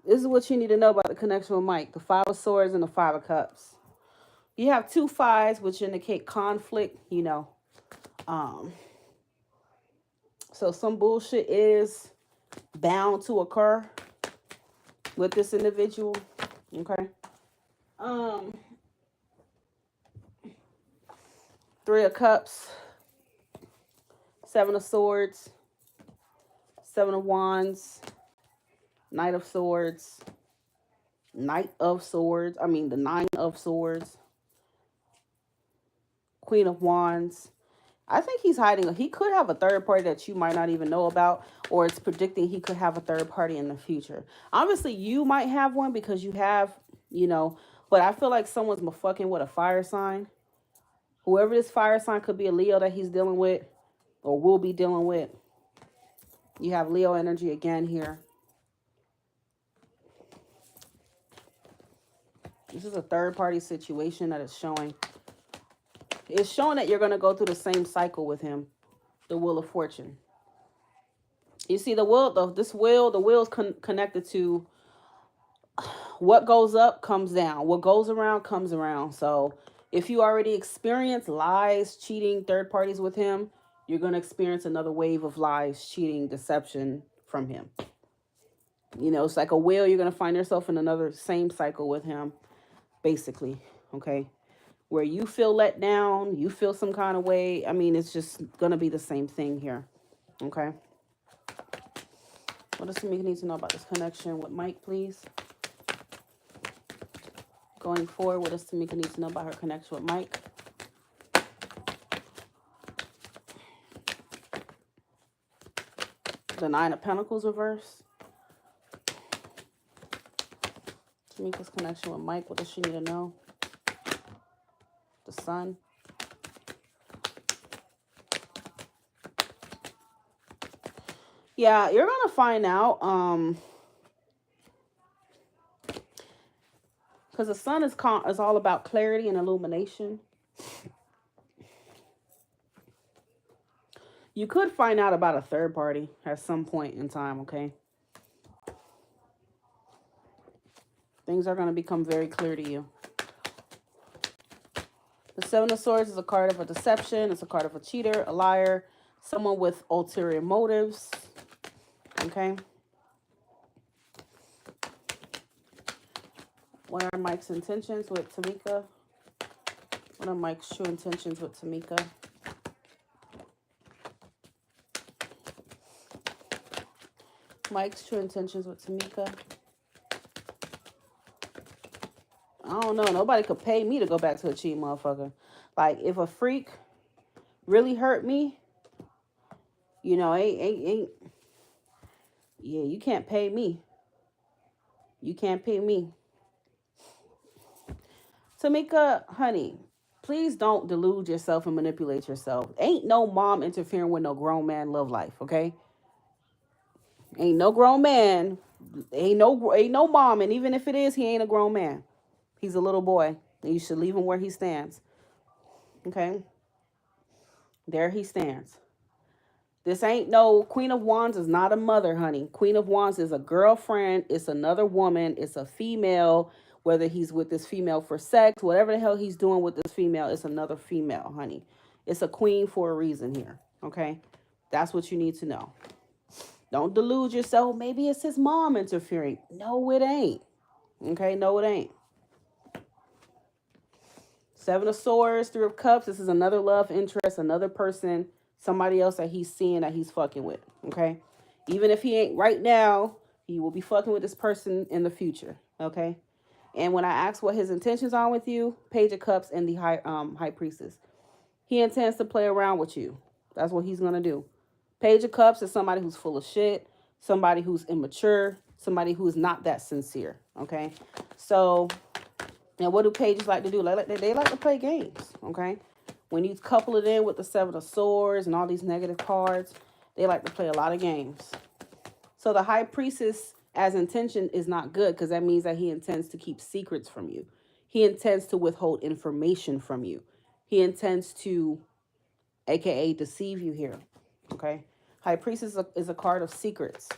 This is what you need to know about the connection with Mike. The Five of Swords and the Five of Cups. You have two fives, which indicate conflict, So some bullshit is bound to occur with this individual. Okay. Three of Cups, Seven of Swords, Seven of Wands, Knight of Swords, the Nine of Swords, Queen of Wands. I think he's hiding. He could have a third party that you might not even know about, or it's predicting he could have a third party in the future. Obviously, you might have one because you have, but I feel like someone's fucking with a fire sign. Whoever this fire sign could be a Leo that he's dealing with or will be dealing with. You have Leo energy again here. This is a third party situation that is showing. It's showing that you're going to go through the same cycle with him. The Wheel of Fortune. You see the wheel, the wheel is connected to what goes up comes down. What goes around comes around. So if you already experience lies, cheating, third parties with him, You're going to experience another wave of lies, cheating, deception from him. You know, it's like a wheel. You're going to find yourself in another same cycle with him, basically. Okay. Where you feel let down, you feel some kind of way. I mean, it's just going to be the same thing here. Okay. What does Tamika need to know about this connection with Mike, please? Going forward, what does Tamika need to know about her connection with Mike? The Nine of Pentacles reverse. Tamika's connection with Mike, what does she need to know? The Sun. Yeah, you're going to find out. Because the Sun is all about clarity and illumination. You could find out about a third party at some point in time, okay? Things are going to become very clear to you. The Seven of Swords is a card of a deception. It's a card of a cheater, a liar, someone with ulterior motives, okay? What are Mike's intentions with Tamika? What are Mike's true intentions with Tamika? Mike's true intentions with Tamika. I don't know. Nobody could pay me to go back to a cheating motherfucker. Like, if a freak really hurt me, you know, yeah, you can't pay me. You can't pay me. Tamika, honey, please don't delude yourself and manipulate yourself. Ain't no mom interfering with no grown man love life, okay? Ain't no grown man. Ain't no mom, and even if it is, he ain't a grown man. He's a little boy, and you should leave him where he stands. Okay? There he stands. This ain't no Queen of Wands is not a mother, honey. Queen of Wands is a girlfriend. It's another woman. It's a female. Whether he's with this female for sex, whatever the hell he's doing with this female, it's another female, honey. It's a queen for a reason here. Okay? That's what you need to know. Don't delude yourself. Maybe it's his mom interfering. No, it ain't. Okay? No, it ain't. Seven of Swords, Three of Cups. This is another love interest, another person, somebody else that he's seeing that he's fucking with. Okay? Even if he ain't right now, he will be fucking with this person in the future. Okay? And when I ask what his intentions are with you, Page of Cups and the High Priestess. He intends to play around with you. That's what he's going to do. Page of Cups is somebody who's full of shit, somebody who's immature, somebody who's not that sincere, okay? So, and what do pages like to do? They like to play games, okay? When you couple it in with the Seven of Swords and all these negative cards, they like to play a lot of games. So the High Priestess as intention is not good because that means that he intends to keep secrets from you. He intends to withhold information from you. He intends to, aka, deceive you here, okay? High Priestess is a card of secrets.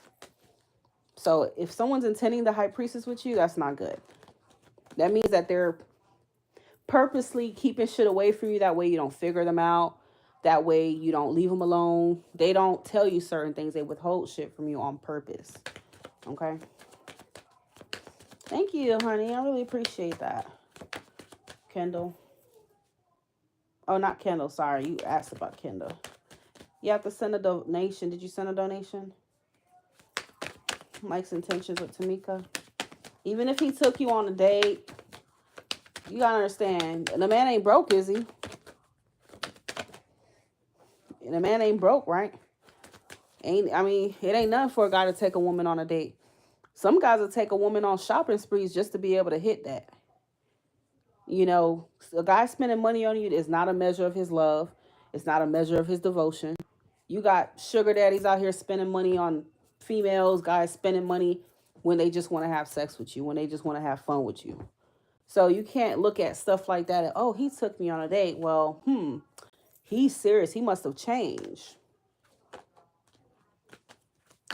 So if someone's intending the High Priestess with you, that's not good. That means that they're purposely keeping shit away from you. That way you don't figure them out. That way you don't leave them alone. They don't tell you certain things. They withhold shit from you on purpose. Okay? Thank you, honey. I really appreciate that. Kendall. Oh, not Kendall. Sorry. You asked about Kendall. You have to send a donation. Did you send a donation? Mike's intentions with Tamika. Even if he took you on a date, you gotta understand, the man ain't broke, is he? And the man ain't broke, right? It ain't nothing for a guy to take a woman on a date. Some guys will take a woman on shopping sprees just to be able to hit that. You know, a guy spending money on you is not a measure of his love. It's not a measure of his devotion. You got sugar daddies out here spending money on females, guys spending money when they just want to have sex with you, when they just want to have fun with you. So you can't look at stuff like that. Oh, he took me on a date. Well, he's serious. He must have changed.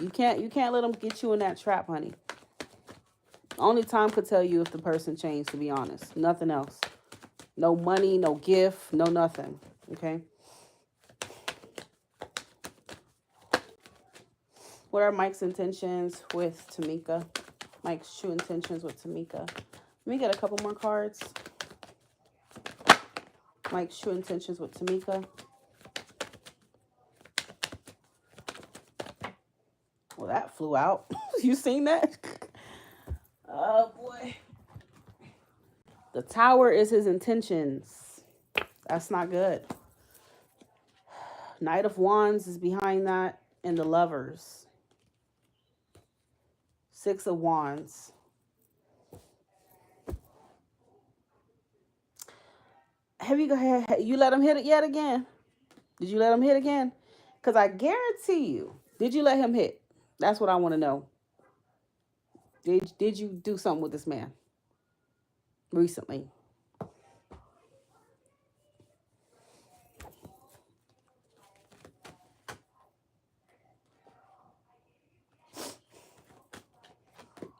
You can't let him get you in that trap, honey. Only time could tell you if the person changed, to be honest. Nothing else. No money, no gift, no nothing. Okay? What are Mike's intentions with Tamika? Mike's true intentions with Tamika. Let me get a couple more cards. Mike's true intentions with Tamika. Well, that flew out. You seen that? Oh, boy. The Tower is his intentions. That's not good. Knight of Wands is behind that. And the Lovers. Six of Wands. Have you let him hit it yet again? Did you let him hit again? Because I guarantee you, did you let him hit? That's what I want to know. Did you do something with this man recently?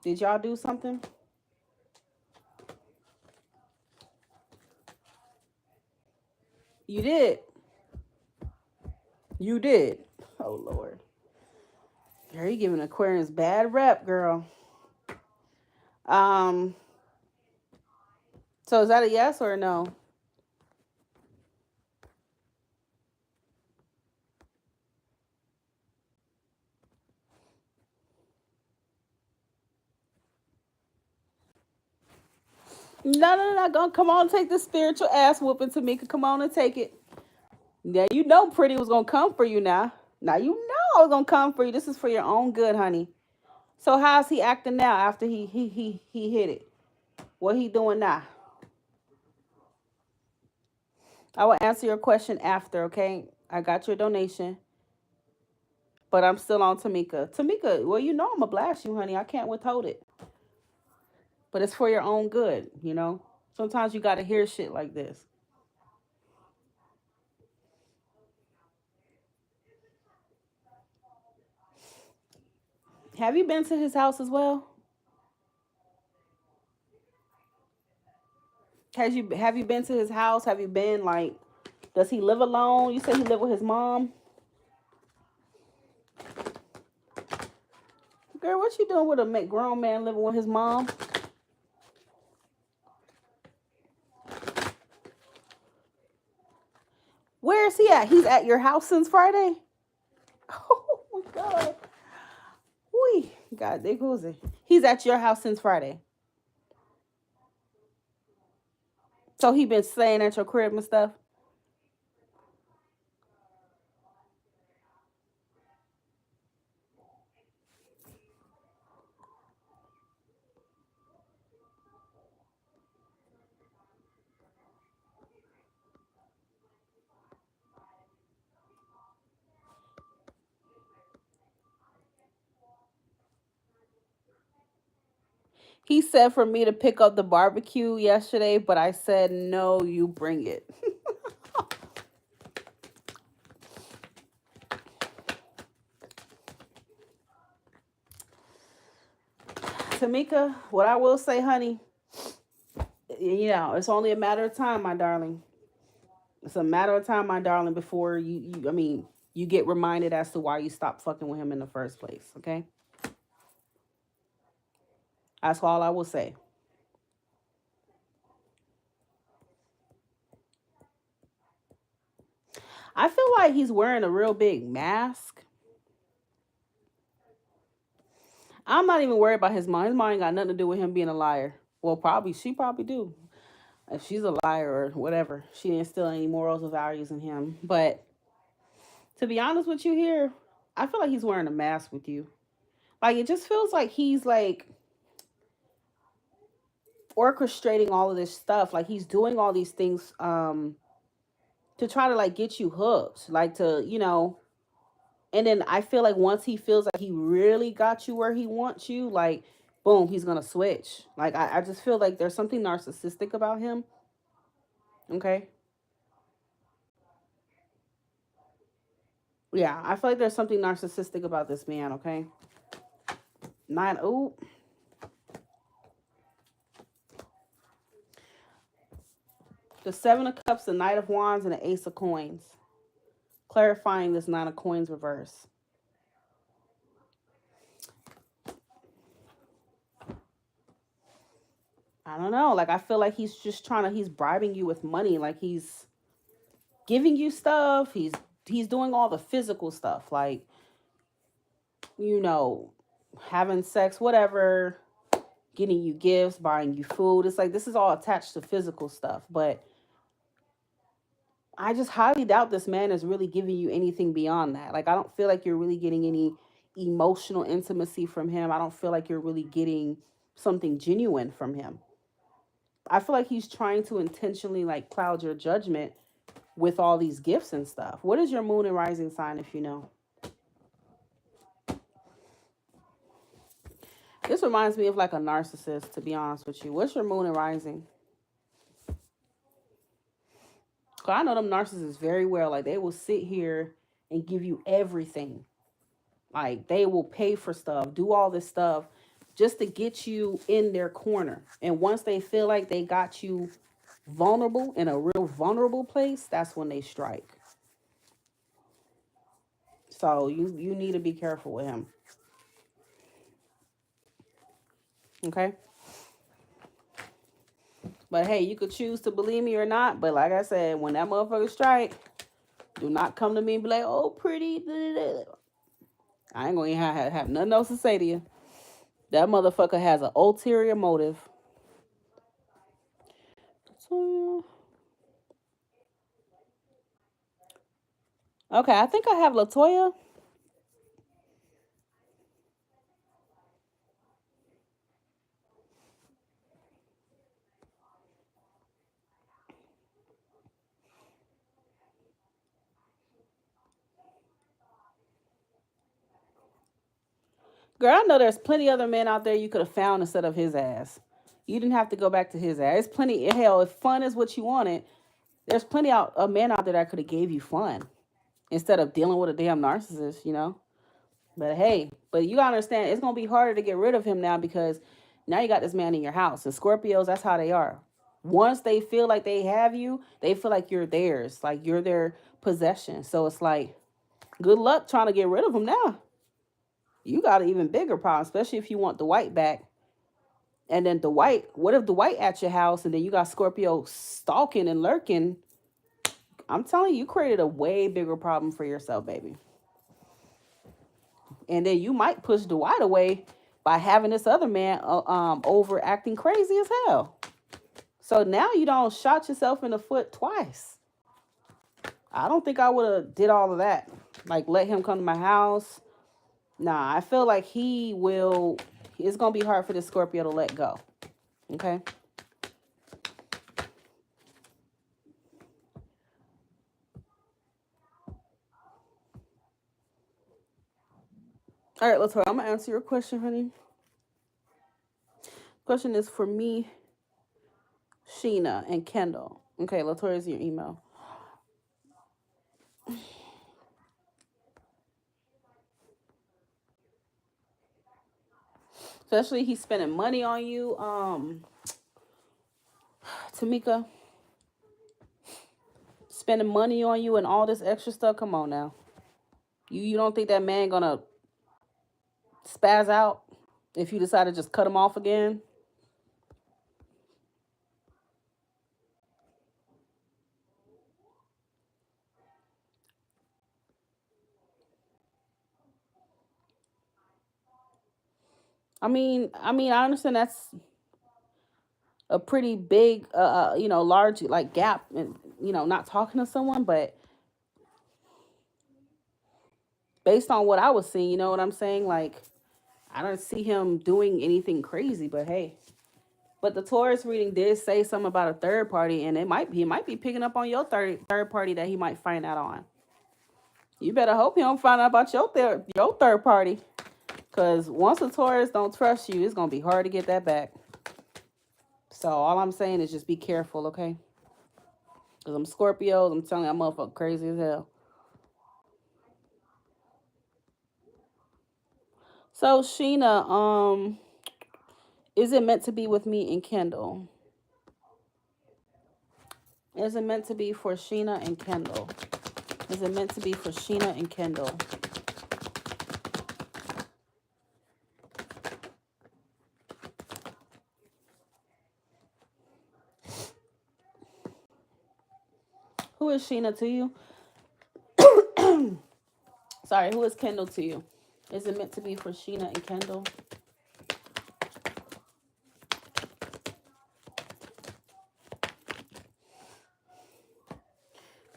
Did y'all do something? You did. You did. Oh, Lord. Girl, you giving Aquarius bad rep, girl. So is that a yes or a no? No. Come on, take this spiritual ass whooping, Tamika. Come on and take it. Yeah, you know Pretty was going to come for you now. Now you know I was going to come for you. This is for your own good, honey. So how's he acting now after he hit it? What he doing now? I will answer your question after, okay? I got your donation. But I'm still on Tamika. Tamika, well, you know I'm going to blast you, honey. I can't withhold it. But it's for your own good, you know? Sometimes you got to hear shit like this. Have you been to his house as well? Have you been to his house? Have you been like, does he live alone? You said he live with his mom. Girl, what you doing with a grown man living with his mom? Where is he at? He's at your house since Friday? Oh my God. Wee. God, they goes it. He's at your house since Friday. So he been staying at your crib and stuff? He said for me to pick up the barbecue yesterday, but I said, no, you bring it. Tamika, what I will say, honey, you know, it's only a matter of time, my darling. It's a matter of time, my darling, before you get reminded as to why you stopped fucking with him in the first place, okay? That's all I will say. I feel like he's wearing a real big mask. I'm not even worried about his mom. His mom ain't got nothing to do with him being a liar. Well, she probably do. If she's a liar or whatever, she didn't instill any morals or values in him. But to be honest with you here, I feel like he's wearing a mask with you. Like, it just feels like he's like orchestrating all of this stuff. Like, he's doing all these things to try to like get you hooked. Like, to, you know, and then I feel like once he feels like he really got you where he wants you, like, boom, he's gonna switch. Like, I just feel like there's something narcissistic about him. Okay. Yeah, I feel like there's something narcissistic about this man, okay? Ooh. The Seven of Cups, the Knight of Wands, and the Ace of Coins. Clarifying this Nine of Coins reverse. I don't know. Like, I feel like he's just he's bribing you with money. Like, he's giving you stuff. He's doing all the physical stuff. Like, you know, having sex, whatever, getting you gifts, buying you food. It's like, this is all attached to physical stuff. But I just highly doubt this man is really giving you anything beyond that. Like, I don't feel like you're really getting any emotional intimacy from him. I don't feel like you're really getting something genuine from him. I feel like he's trying to intentionally like cloud your judgment with all these gifts and stuff. What is your moon and rising sign, if you know? This reminds me of like a narcissist, to be honest with you. What's your moon and rising? Cause I know them narcissists very well. Like, they will sit here and give you everything. Like, they will pay for stuff, do all this stuff just to get you in their corner. And once they feel like they got you vulnerable in a real vulnerable place, that's when they strike. So you need to be careful with him. Okay? But hey, you could choose to believe me or not. But like I said, when that motherfucker strike, do not come to me and be like, oh, pretty. I ain't going to have nothing else to say to you. That motherfucker has an ulterior motive. Okay, I think I have Latoya. Girl, I know there's plenty other men out there you could have found instead of his ass. You didn't have to go back to his ass. It's plenty. Hell, if fun is what you wanted, there's plenty of men out there that could have gave you fun instead of dealing with a damn narcissist, you know? But hey, but you gotta understand, it's gonna be harder to get rid of him now because now you got this man in your house. And Scorpios, that's how they are. Once they feel like they have you, they feel like you're theirs, like you're their possession. So it's like, good luck trying to get rid of him now. You got an even bigger problem, especially if you want the white back. And then the white, what if the white at your house and then you got Scorpio stalking and lurking? I'm telling you, you created a way bigger problem for yourself, baby. And then you might push the white away by having this other man over acting crazy as hell. So now you don't shot yourself in the foot twice. I don't think I would have did all of that. Like, let him come to my house. Nah, I feel like it's going to be hard for the Scorpio to let go. Okay? All right, Latoya, I'm going to answer your question, honey. Question is for me, Sheena, and Kendall. Okay, Latoya's your email. Especially he's spending money on you, Tamika. Spending money on you and all this extra stuff. Come on now. You don't think that man gonna spaz out if you decide to just cut him off again? I mean, I understand that's a pretty big, large like gap, and not talking to someone, but based on what I was seeing, you know what I'm saying? Like, I don't see him doing anything crazy, but hey. But the Taurus reading did say something about a third party, and he might be picking up on your third party that he might find out on. You better hope he don't find out about your third party. Because once a Taurus don't trust you, it's going to be hard to get that back. So all I'm saying is just be careful, okay? Because I'm Scorpios. I'm telling you, I'm motherfucking crazy as hell. So, Sheena, is it meant to be with me and Kendall? Is it meant to be for Sheena and Kendall? Is it meant to be for Sheena and Kendall? is Sheena to you? Sorry, who is Kendall to you? Is it meant to be for Sheena and Kendall?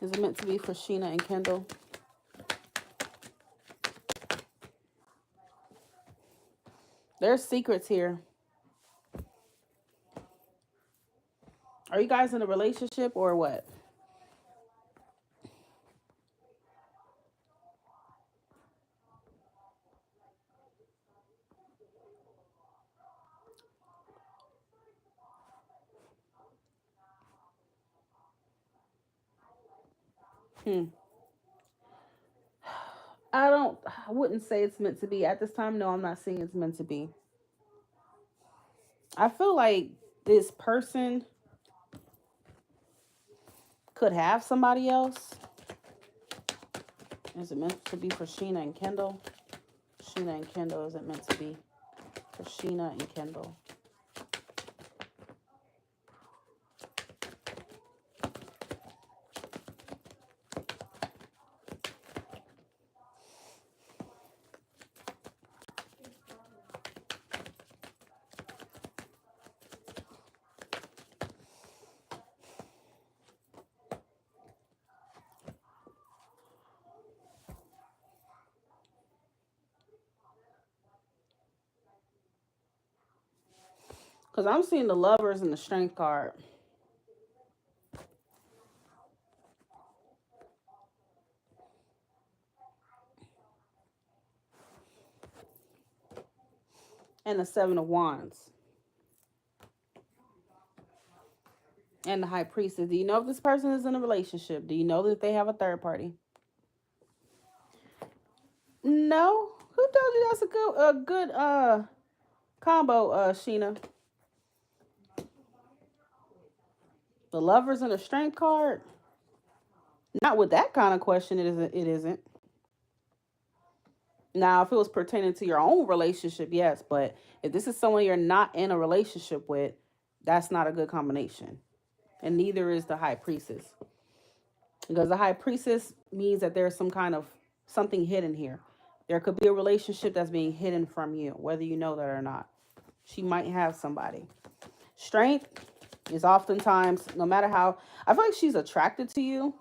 Is it meant to be for Sheena and Kendall? There's secrets here. Are you guys in a relationship or what? I wouldn't say it's meant to be. At this time, no, I'm not saying it's meant to be. I feel like this person could have somebody else. Is it meant to be for Sheena and Kendall? Sheena and Kendall, is it meant to be for Sheena and Kendall? Because I'm seeing the Lovers and the Strength card. And the Seven of Wands. And the High Priestess. Do you know if this person is in a relationship? Do you know that they have a third party? No? Who told you that's a good combo, Sheena? The Lovers and the Strength card? Not with that kind of question, it isn't. Now, if it was pertaining to your own relationship, yes. But if this is someone you're not in a relationship with, that's not a good combination. And neither is the High Priestess. Because the High Priestess means that there's some kind of something hidden here. There could be a relationship that's being hidden from you, whether you know that or not. She might have somebody. Strength is oftentimes, no matter how, I feel like she's attracted to you.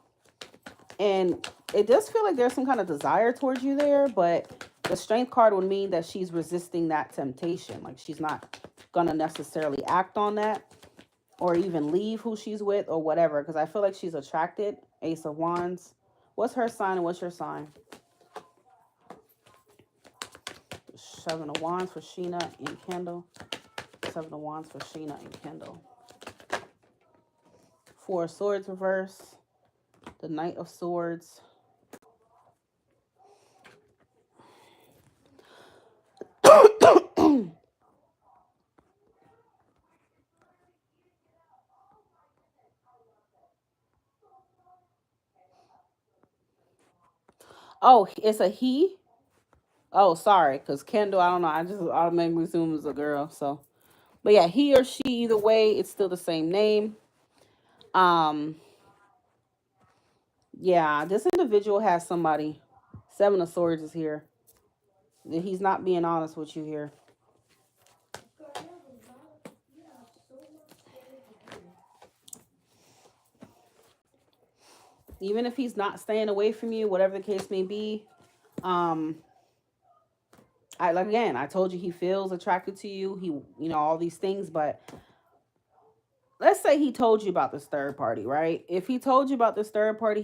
And it does feel like there's some kind of desire towards you there, but the Strength card would mean that she's resisting that temptation. Like she's not going to necessarily act on that or even leave who she's with or whatever, because I feel like she's attracted. Ace of Wands. What's her sign and what's your sign? Seven of Wands for Sheena and Kendall. Seven of Wands for Sheena and Kendall. Four of Swords reverse. The Knight of Swords. Oh, it's a he? Oh, sorry, because Kendall, I don't know. I just automatically assume it's a girl. So, but yeah, he or she, either way, it's still the same name. Yeah, this individual has somebody. Seven of Swords is here. He's not being honest with you here. Even if he's not staying away from you, whatever the case may be, I told you he feels attracted to you. He, all these things, but let's say he told you about this third party, right? If he told you about this third party,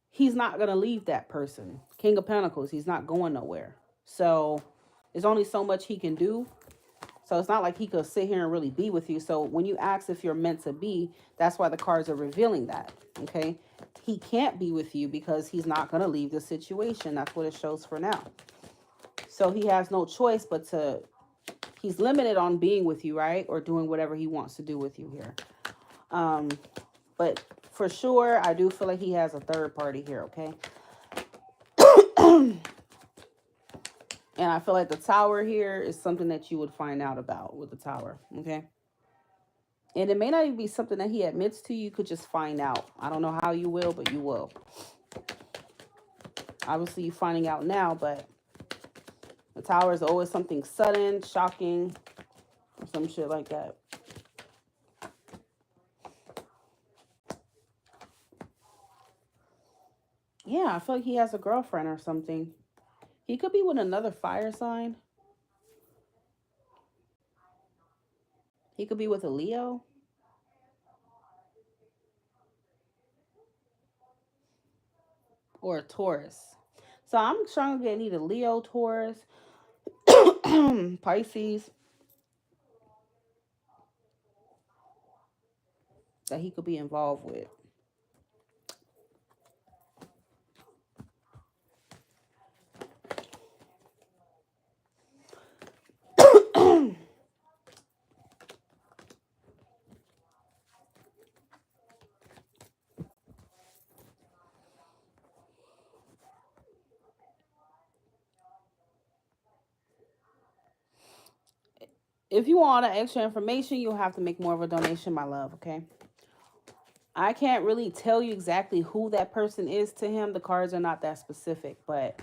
he's not gonna leave that person. King of Pentacles, he's not going nowhere. So there's only so much he can do. So it's not like he could sit here and really be with you. So when you ask if you're meant to be, that's why the cards are revealing that. Okay. He can't be with you because he's not going to leave the situation. That's what it shows for now. So he has no choice but he's limited on being with you, right? Or doing whatever he wants to do with you here. But for sure, I do feel like he has a third party here, okay? And I feel like the Tower here is something that you would find out about with the Tower, okay? And it may not even be something that he admits to. You could just find out. I don't know how you will, but you will. Obviously, you're finding out now, but the Tower is always something sudden, shocking, or some shit like that. Yeah, I feel like he has a girlfriend or something. He could be with another fire sign. He could be with a Leo. Or a Taurus. So I'm trying to get either Leo, Taurus, Pisces that he could be involved with. If you want all the extra information, you'll have to make more of a donation, my love, okay? I can't really tell you exactly who that person is to him. The cards are not that specific, but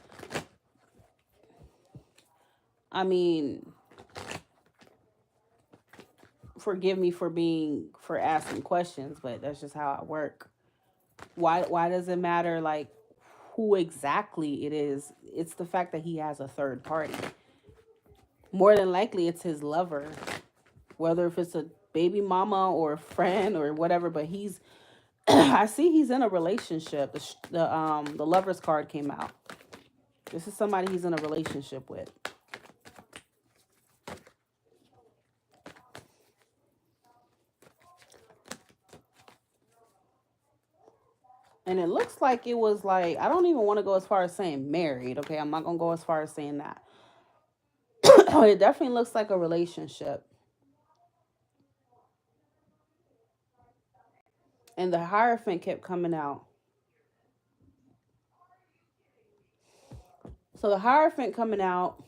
I mean, forgive me for asking questions, but that's just how I work. Why does it matter like who exactly it is? It's the fact that he has a third party. More than likely it's his lover, whether if it's a baby mama or a friend or whatever, but he's I see he's in a relationship. The lover's card came out. This is somebody he's in a relationship with. And it looks like it was like, I don't even want to go as far as saying married, okay? I'm not going to go as far as saying that. It definitely looks like a relationship. And the Hierophant kept coming out. So the Hierophant coming out,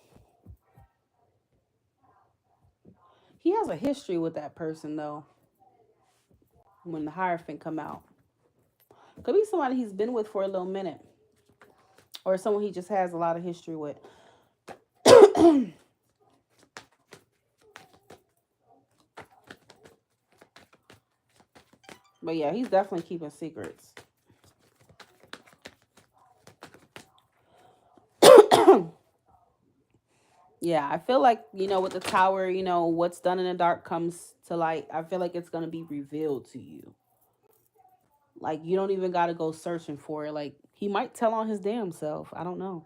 he has a history with that person though. When the Hierophant come out, could be somebody he's been with for a little minute, or someone he just has a lot of history with. But yeah, he's definitely keeping secrets. Yeah, I feel like, with the Tower, what's done in the dark comes to light. I feel like it's going to be revealed to you. Like, you don't even got to go searching for it. Like, he might tell on his damn self. I don't know.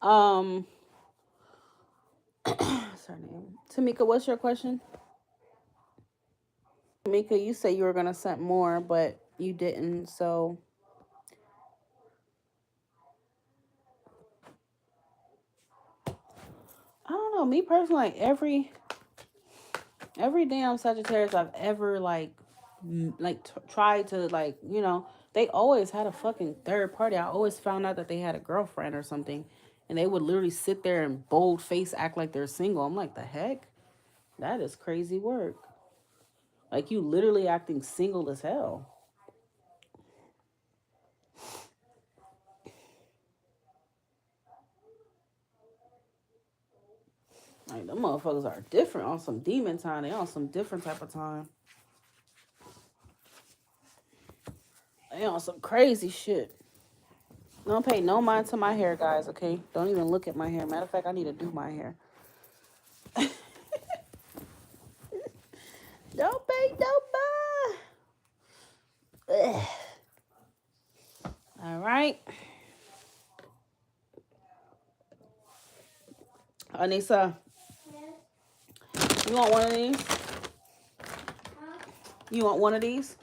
Um, what's her name? Tamika, what's your question? Tamika, you said you were going to send more, but you didn't. So, I don't know. Me personally, like, every damn Sagittarius I've ever tried to they always had a fucking third party. I always found out that they had a girlfriend or something, and they would literally sit there and bold face act like they're single. I'm like, the heck, that is crazy work. Like, you literally acting single as hell. Like, them motherfuckers are different on some demon time. They on some different type of time. They on some crazy shit. Don't pay no mind to my hair, guys, okay? Don't even look at my hair. Matter of fact, I need to do my hair. Don't pay no mind. All right. Anissa, you want one of these? You want one of these?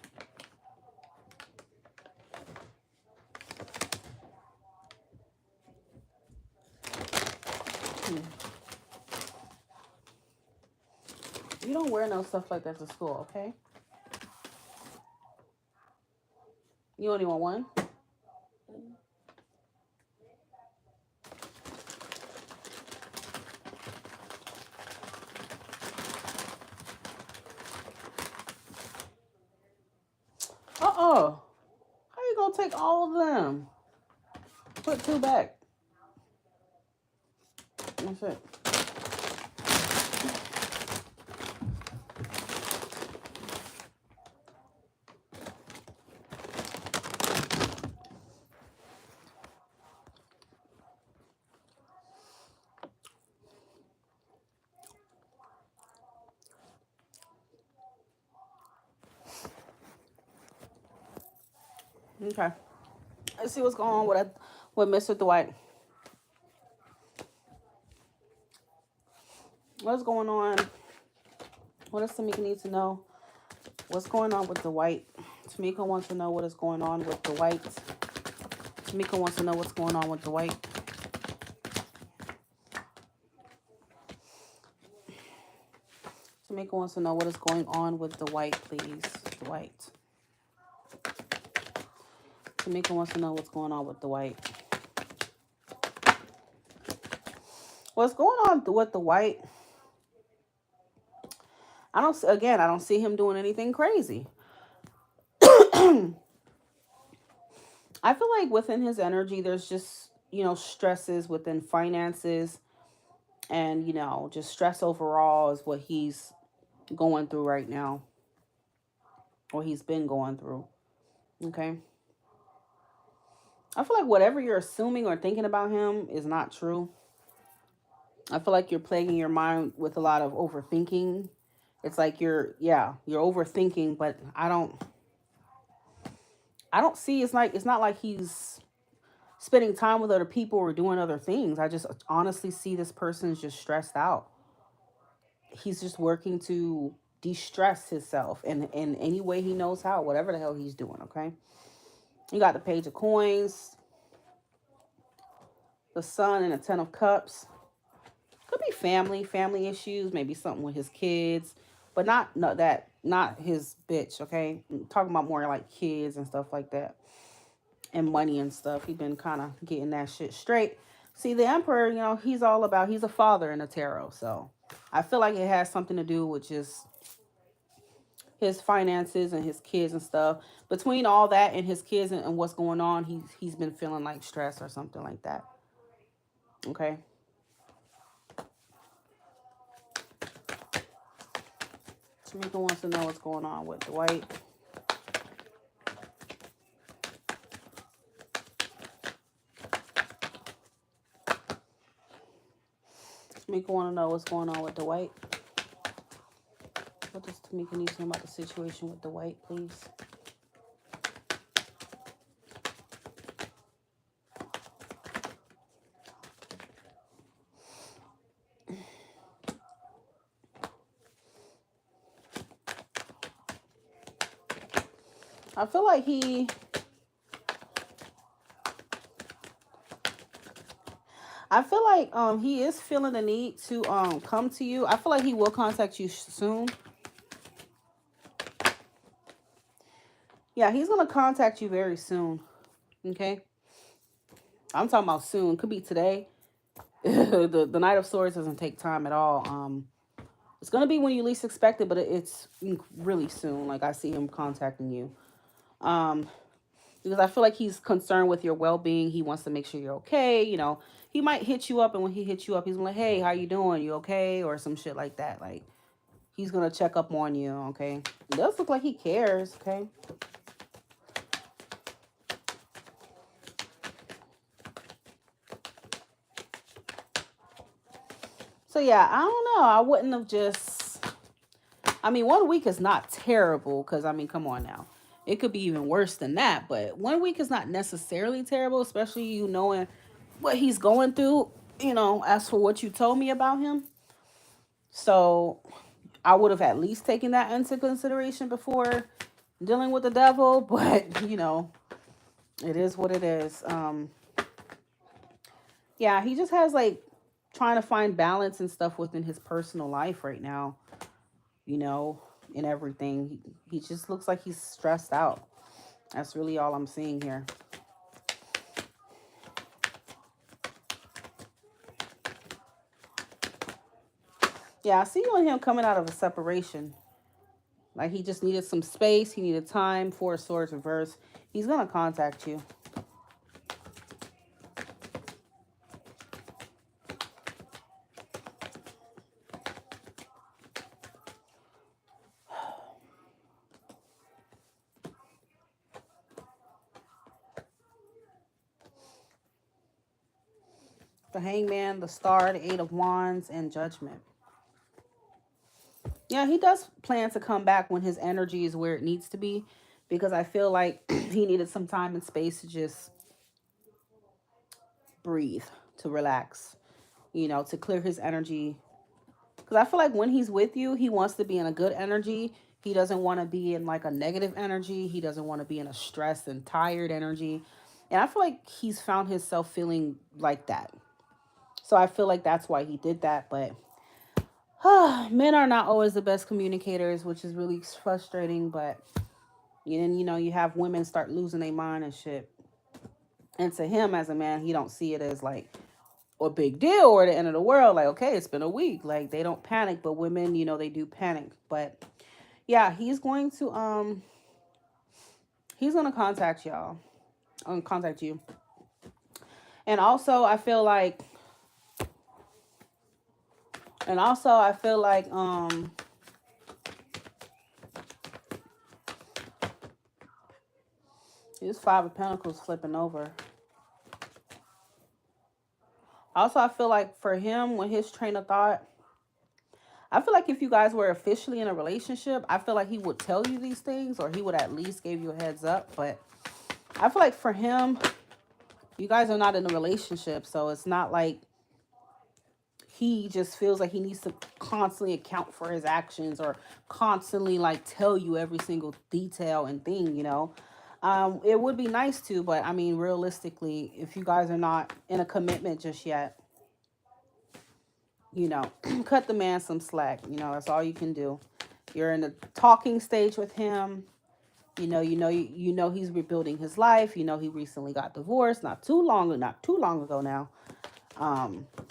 You don't wear no stuff like that to school, okay? You only want one? Uh-oh. How you gonna take all of them? Put two back. That's it. Okay. Let's see what's going on with Mr. Dwight. What's going on? What does Tamika need to know? What's going on with Dwight? Tamika wants to know what is going on with Dwight. Tamika wants to know what's going on with Dwight. Tamika wants to know what is going on with Dwight, please. Dwight. Tamika wants to know what's going on with Dwight. What's going on with Dwight? I don't see him doing anything crazy. I feel like within his energy, there's just, stresses within finances and, just stress overall is what he's going through right now, or he's been going through. Okay. I feel like whatever you're assuming or thinking about him is not true. I feel like you're plaguing your mind with a lot of overthinking. It's like you're overthinking, but I don't see, it's not like he's spending time with other people or doing other things. I just honestly see this person's just stressed out. He's just working to de-stress himself in any way he knows how, whatever the hell he's doing, okay? You got the Page of Coins, the Sun, and the Ten of Cups. Could be family issues, maybe something with his kids, but not his bitch, okay? I'm talking about more like kids and stuff like that, and money and stuff. He's been kind of getting that shit straight. See, the Emperor, he's a father in the tarot, so I feel like it has something to do with just his finances and his kids and stuff. Between all that and his kids and what's going on, he's been feeling like stress or something like that. Okay. Tamika wants to know what's going on with Dwight. Tamika want to know what's going on with Dwight. What does Tamika need to know about the situation with Dwight, please? I feel like he is feeling the need to come to you. I feel like he will contact you soon. Yeah, he's going to contact you very soon. Okay? I'm talking about soon. Could be today. the Knight of Swords doesn't take time at all. It's going to be when you least expect it, but it's really soon. Like, I see him contacting you. Because I feel like he's concerned with your well-being. He wants to make sure you're okay. He might hit you up, and when he hits you up, he's gonna like, hey, how you doing? You okay? Or some shit like that. Like, he's gonna check up on you, okay? It does look like he cares, okay? So yeah, I don't know. I wouldn't have just... 1 week is not terrible, because, come on now. It could be even worse than that, but 1 week is not necessarily terrible, especially you knowing what he's going through, as for what you told me about him. So I would have at least taken that into consideration before dealing with the devil. But, you know, it is what it is. Yeah, he just has like trying to find balance and stuff within his personal life right now, you know, and everything. He just looks like he's stressed out. That's really all I'm seeing here. Yeah, I see you and him coming out of a separation. Like he just needed some space. He needed time. Four of Swords reverse. He's going to contact you. The Hangman, the Star, the Eight of Wands, and Judgment. Yeah, he does plan to come back when his energy is where it needs to be, because I feel like he needed some time and space to just breathe, to relax, you know, to clear his energy. Because I feel like when he's with you, he wants to be in a good energy. He doesn't want to be in like a negative energy. He doesn't want to be in a stressed and tired energy. And I feel like he's found himself feeling like that. So I feel like that's why he did that. But men are not always the best communicators, which is really frustrating. But you know, you have women start losing their mind and shit. And to him as a man, he don't see it as like a big deal or the end of the world. Like, okay, it's been a week. Like they don't panic, but women, you know, they do panic. But yeah, he's gonna contact y'all. Contact you. And also I feel like this Five of Pentacles flipping over. Also, I feel like for him, when his train of thought, I feel like if you guys were officially in a relationship, I feel like he would tell you these things, or he would at least give you a heads up. But I feel like for him, you guys are not in a relationship, so it's not like he just feels like he needs to constantly account for his actions or constantly like tell you every single detail and thing, you know. It would be nice to, but I mean, realistically, if you guys are not in a commitment just yet, you know, cut the man some slack. You know, that's all you can do. You're in the talking stage with him. You know he's rebuilding his life. You know he recently got divorced, not too long ago now.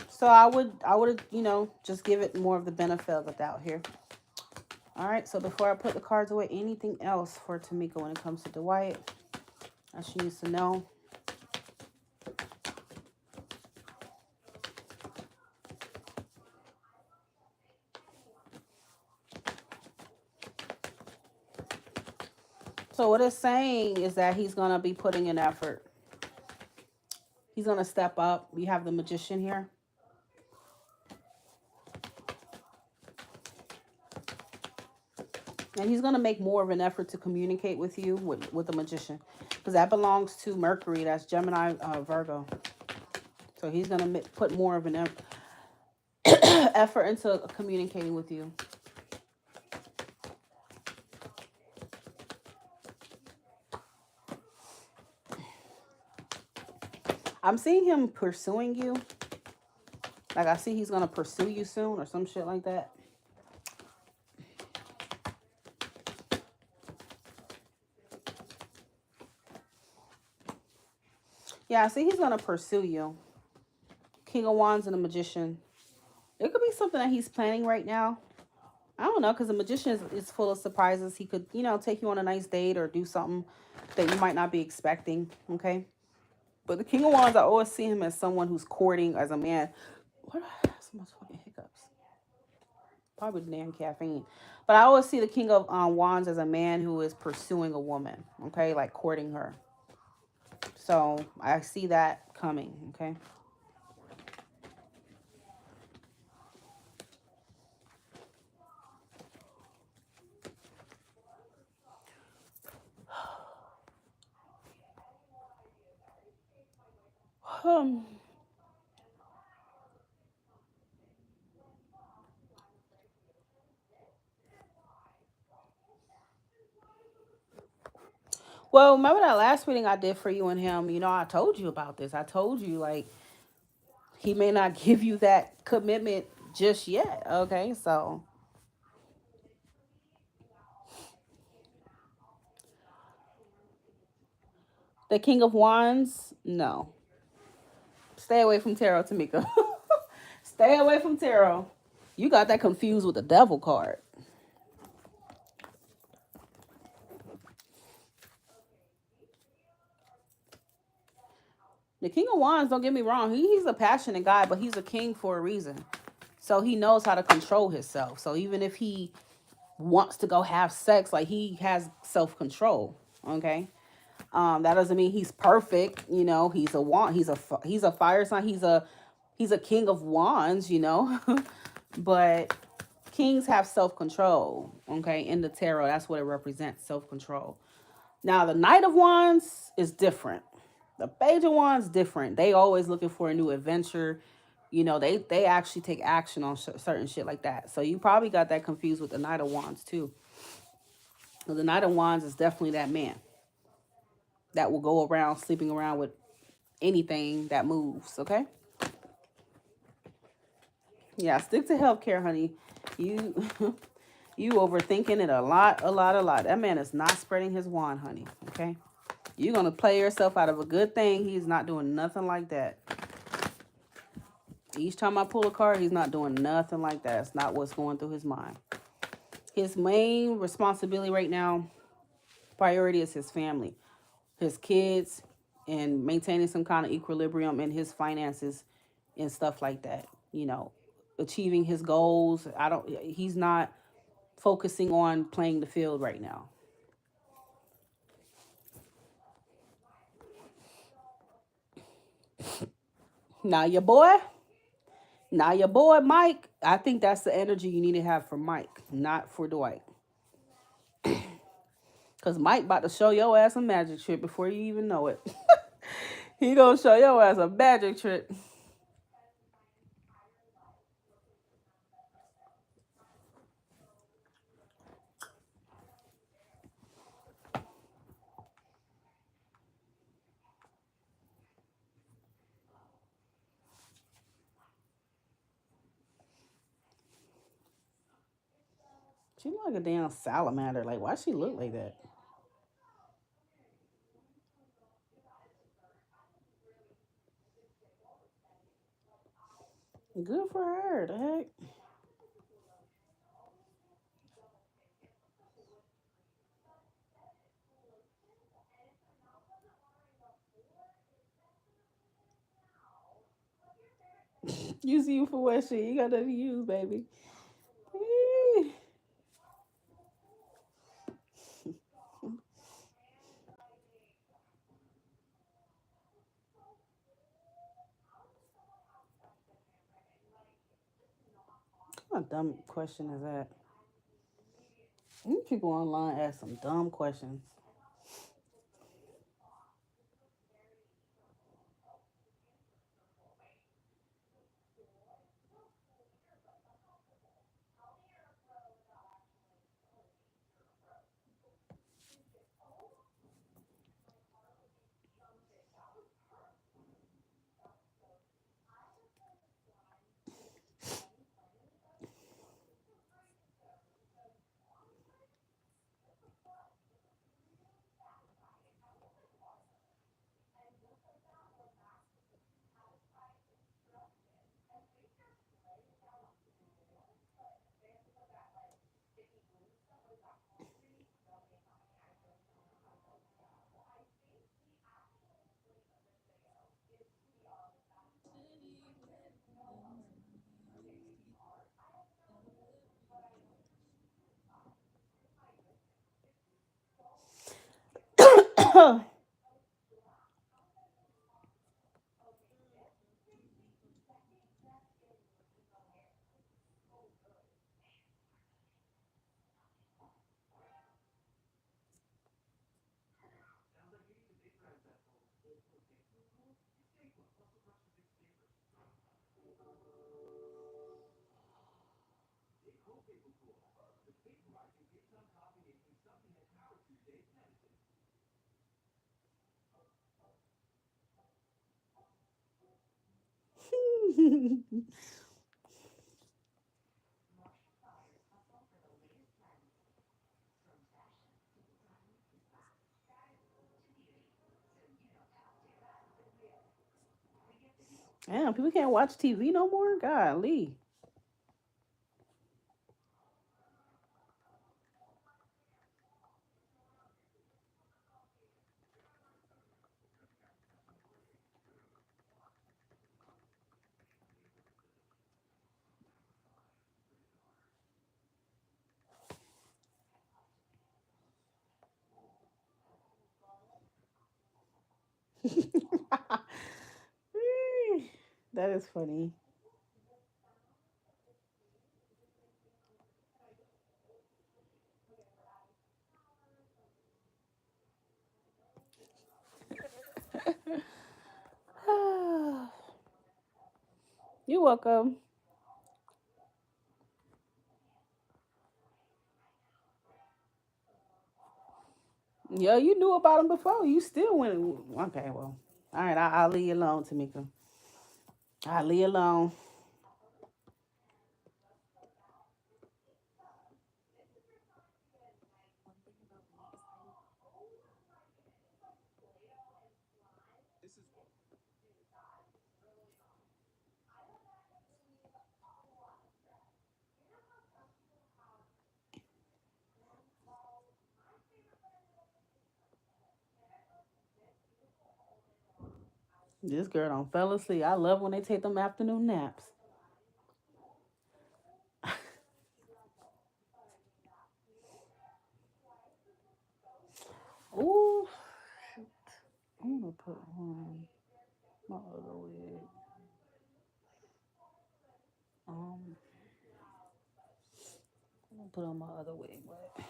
So I would, you know, just give it more of the benefit of the doubt here. All right, so before I put the cards away, anything else for Tamika when it comes to Dwight that she needs to know? So what it's saying is that he's going to be putting in effort. He's going to step up. We have the Magician here. And he's going to make more of an effort to communicate with you with the Magician. Because that belongs to Mercury. That's Gemini, Virgo. So he's going to put more of an effort into communicating with you. I'm seeing him pursuing you. Like I see he's going to pursue you soon or some shit like that. Yeah, I see he's going to pursue you. King of Wands and the Magician. It could be something that he's planning right now. I don't know, because the Magician is full of surprises. He could, you know, take you on a nice date or do something that you might not be expecting, okay? But the King of Wands, I always see him as someone who's courting as a man. What? I have so much fucking hiccups. Probably the damn caffeine. But I always see the King of Wands as a man who is pursuing a woman, okay? Like courting her. So I see that coming, okay? Um, Well, remember that last reading I did for you and him? You know, I told you about this. I told you, like, he may not give you that commitment just yet. Okay, so the King of Wands, no. Stay away from tarot, Tamika. Stay away from tarot. You got that confused with the devil card. The King of Wands, don't get me wrong, he's a passionate guy, but he's a king for a reason. So he knows how to control himself. So even if he wants to go have sex, like he has self control. Okay. That doesn't mean he's perfect. You know, he's a wand. He's a fire sign. He's a king of wands. You know, but kings have self control. Okay, in the tarot, that's what it represents, self control. Now the Knight of Wands is different. The Page of Wands different. They always looking for a new adventure. You know, they actually take action on certain shit like that. So you probably got that confused with the Knight of Wands too. The Knight of Wands is definitely that man that will go around sleeping around with anything that moves. Okay. Yeah, stick to healthcare, honey. You you overthinking it a lot, a lot, a lot. That man is not spreading his wand, honey. Okay. You're gonna play yourself out of a good thing. He's not doing nothing like that. Each time I pull a card, he's not doing nothing like that. It's not what's going through his mind. His main responsibility right now, priority is his family, his kids, and maintaining some kind of equilibrium in his finances and stuff like that. You know, achieving his goals. He's not focusing on playing the field right now. Now your boy, now your boy Mike, I think that's the energy you need to have for Mike, not for Dwight. Cause Mike about to show your ass a magic trick before you even know it. He gonna show your ass a magic trick. She look like a damn salamander. Like, why she look like that? Good for her. The heck? Use you for what shit? You got nothing to use, baby. What a dumb question is that? These people online ask some dumb questions. Damn, people can't watch TV no more. Golly. That is funny. You're welcome. Yeah, you knew about him before. You still went. Okay, well, all right. I'll leave you alone, Tamika. I'll leave you alone. One thing about me is This girl don't fell asleep. I love when they take them afternoon naps. Ooh, I'm gonna put on my other wig. Um, I'm gonna put on my other wig, but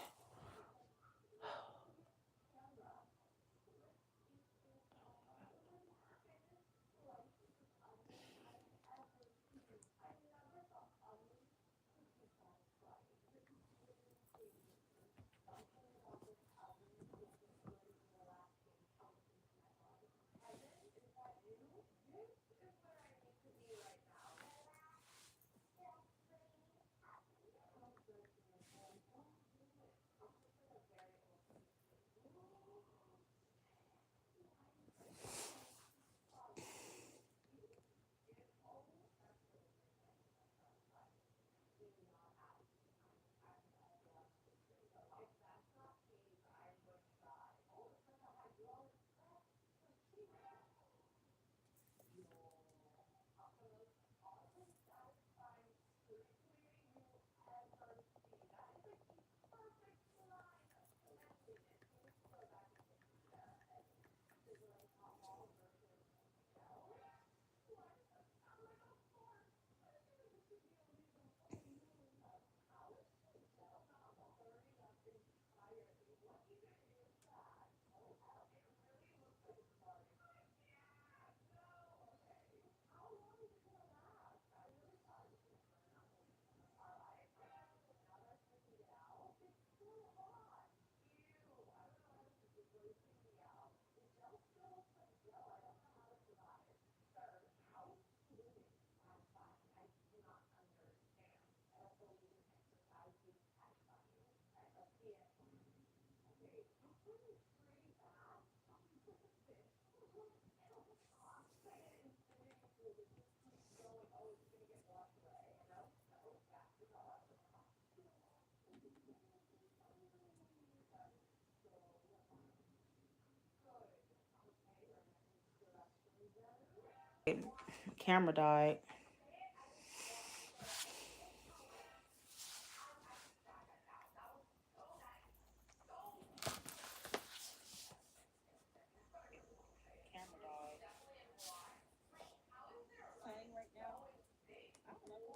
camera died. playing right now. I don't know.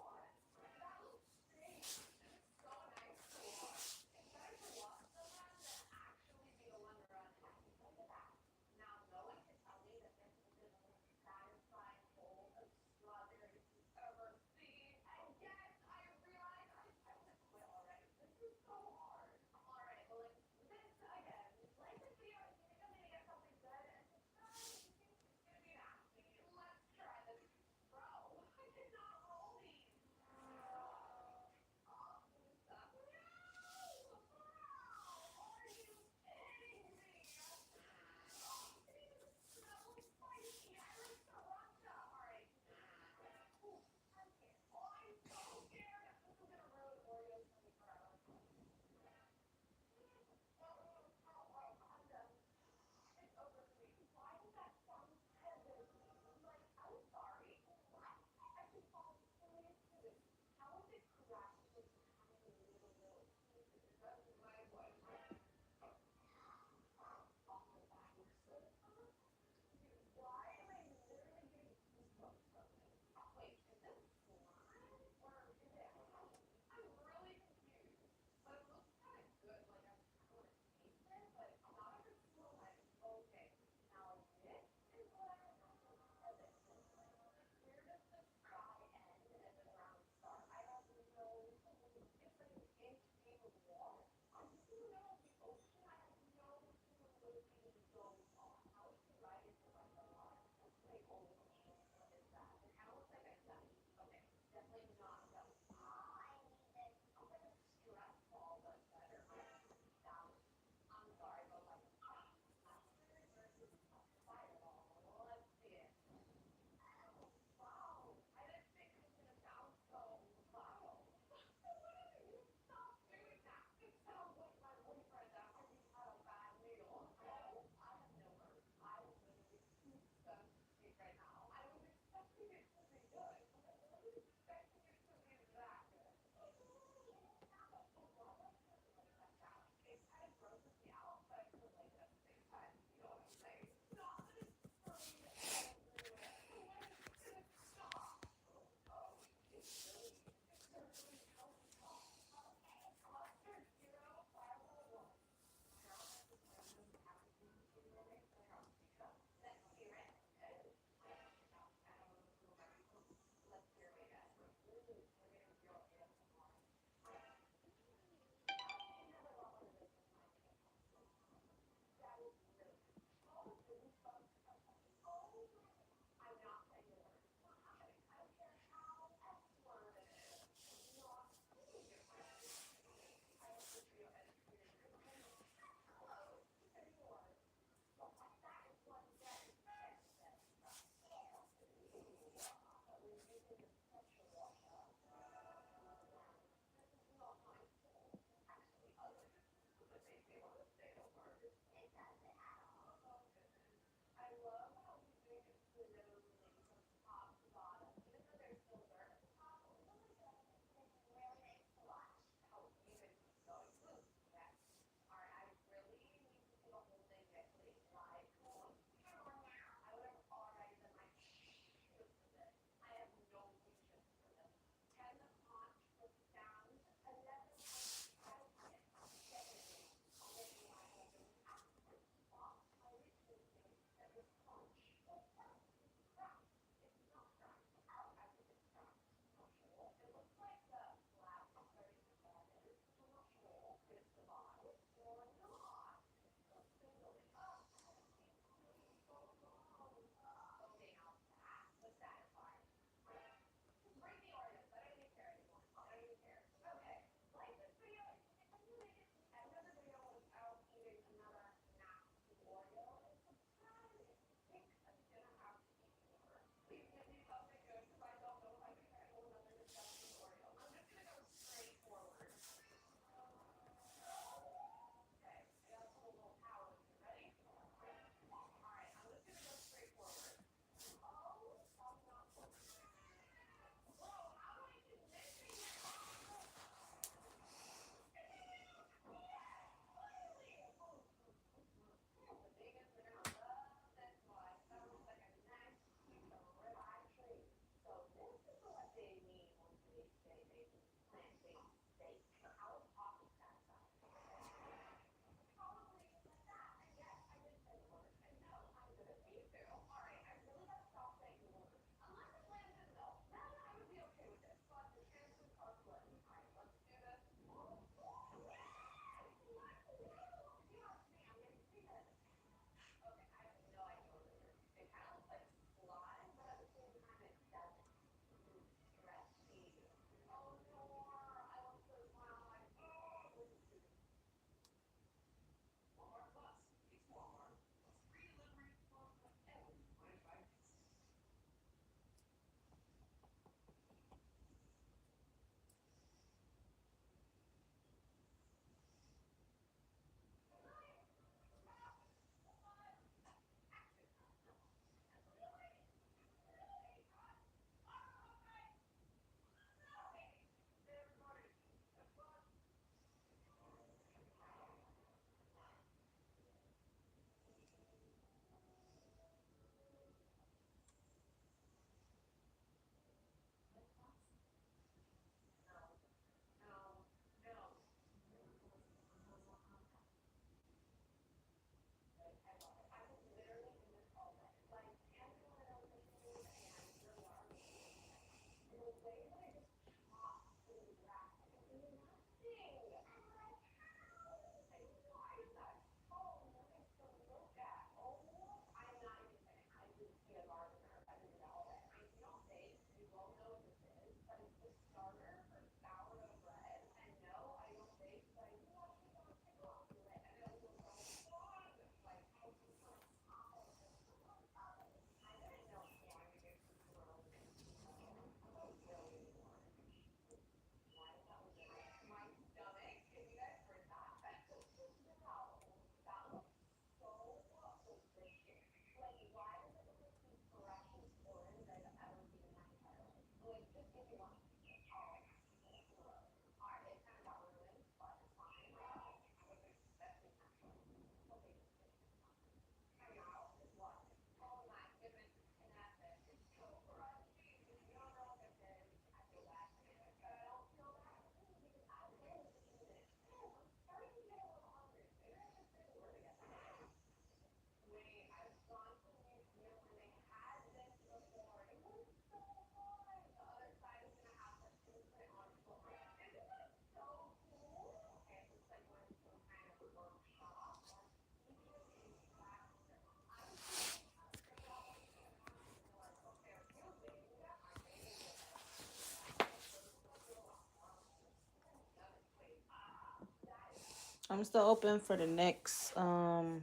I'm still open for the next probably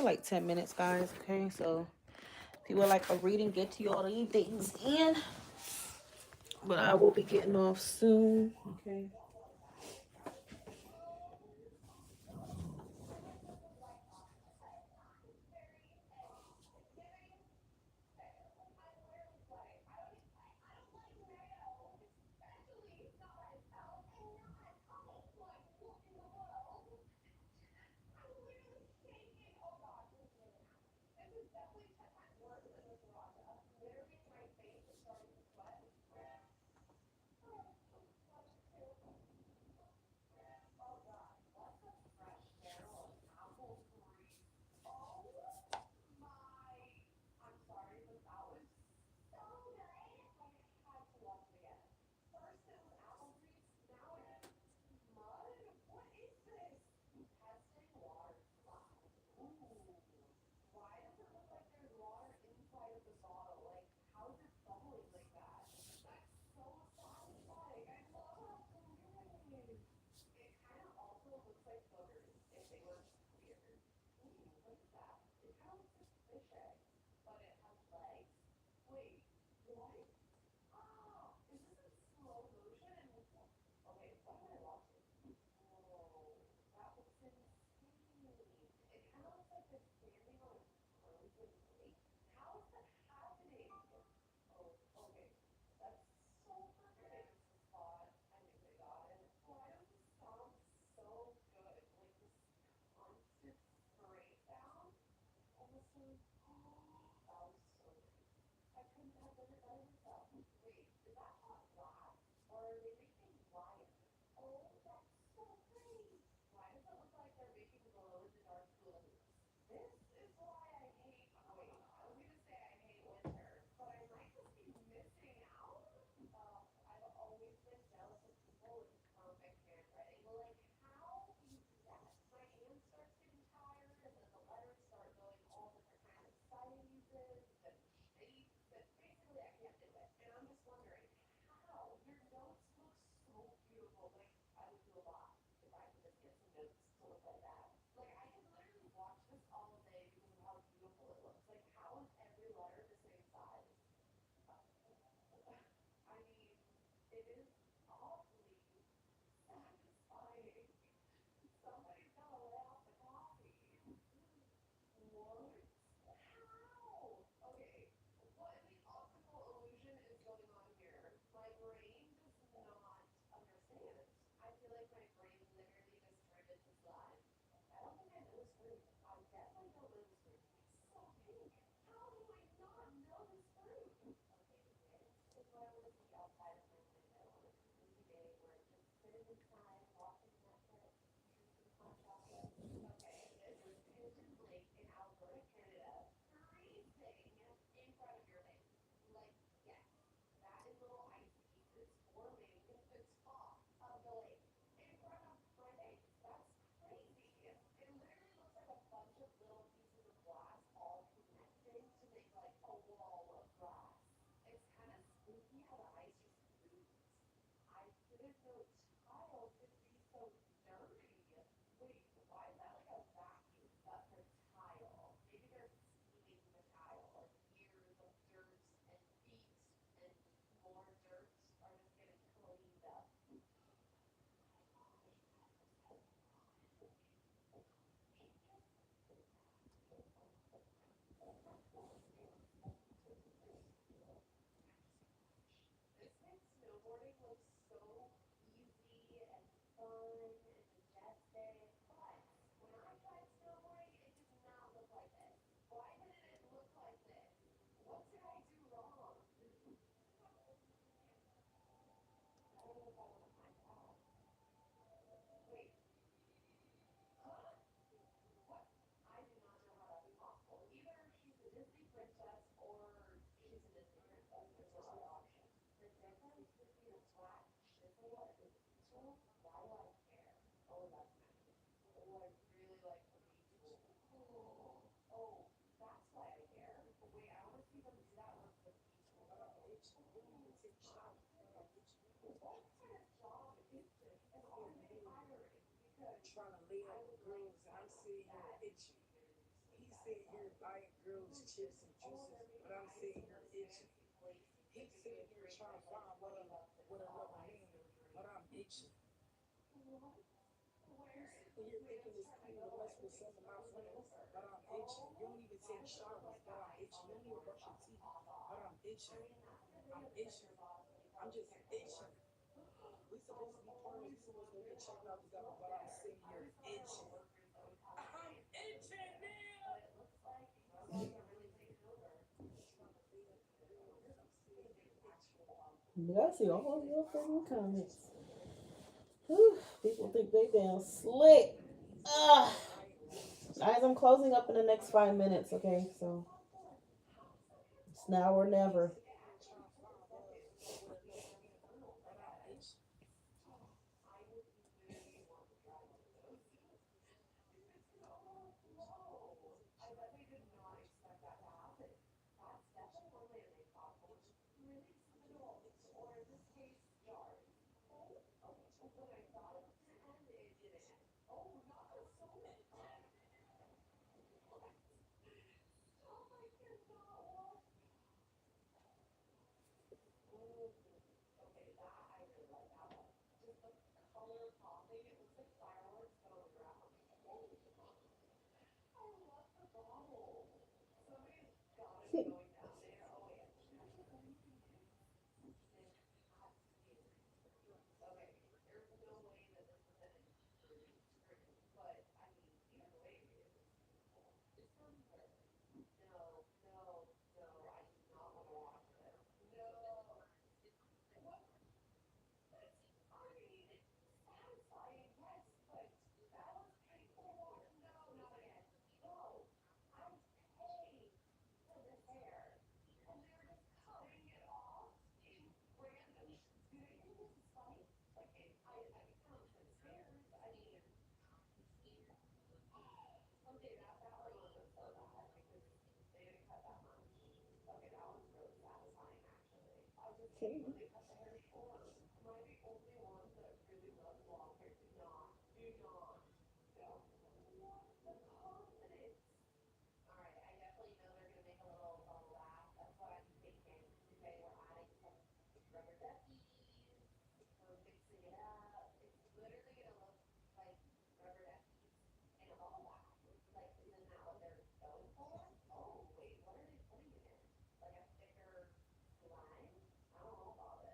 like 10 minutes, guys. Okay, so if you would like a reading, get to all these things in. But I will be getting off soon. Okay. trying to lay up with girls, and I'm sitting here itching. He's sitting here buying girls chips and juices, but I'm sitting here itching. He's sitting here trying to find love with another man, but I'm itching. You sitting here thinking it's cool to mess with some of my friends, but I'm itching. You don't even take showers, but I'm itching. You don't even brush your teeth, but I'm itching. I'm itching. I'm just itching. We supposed to be partners. We supposed to go get checked out together, but I'm sitting here itching. I'm itching, man. He's trying to lay up with girls, and I'm sitting here itching. But I see all your favorite comments. Whew, people think they damn slick. He's sitting Ugh. here buying girls Guys, chips I'm and closing juices, up in the next but I'm 5 minutes, itching. okay? So it's now or He's never. sitting here trying to find love with another man, but I'm itching. I'm itching. I'm just itching. I'm itching. I'm itching.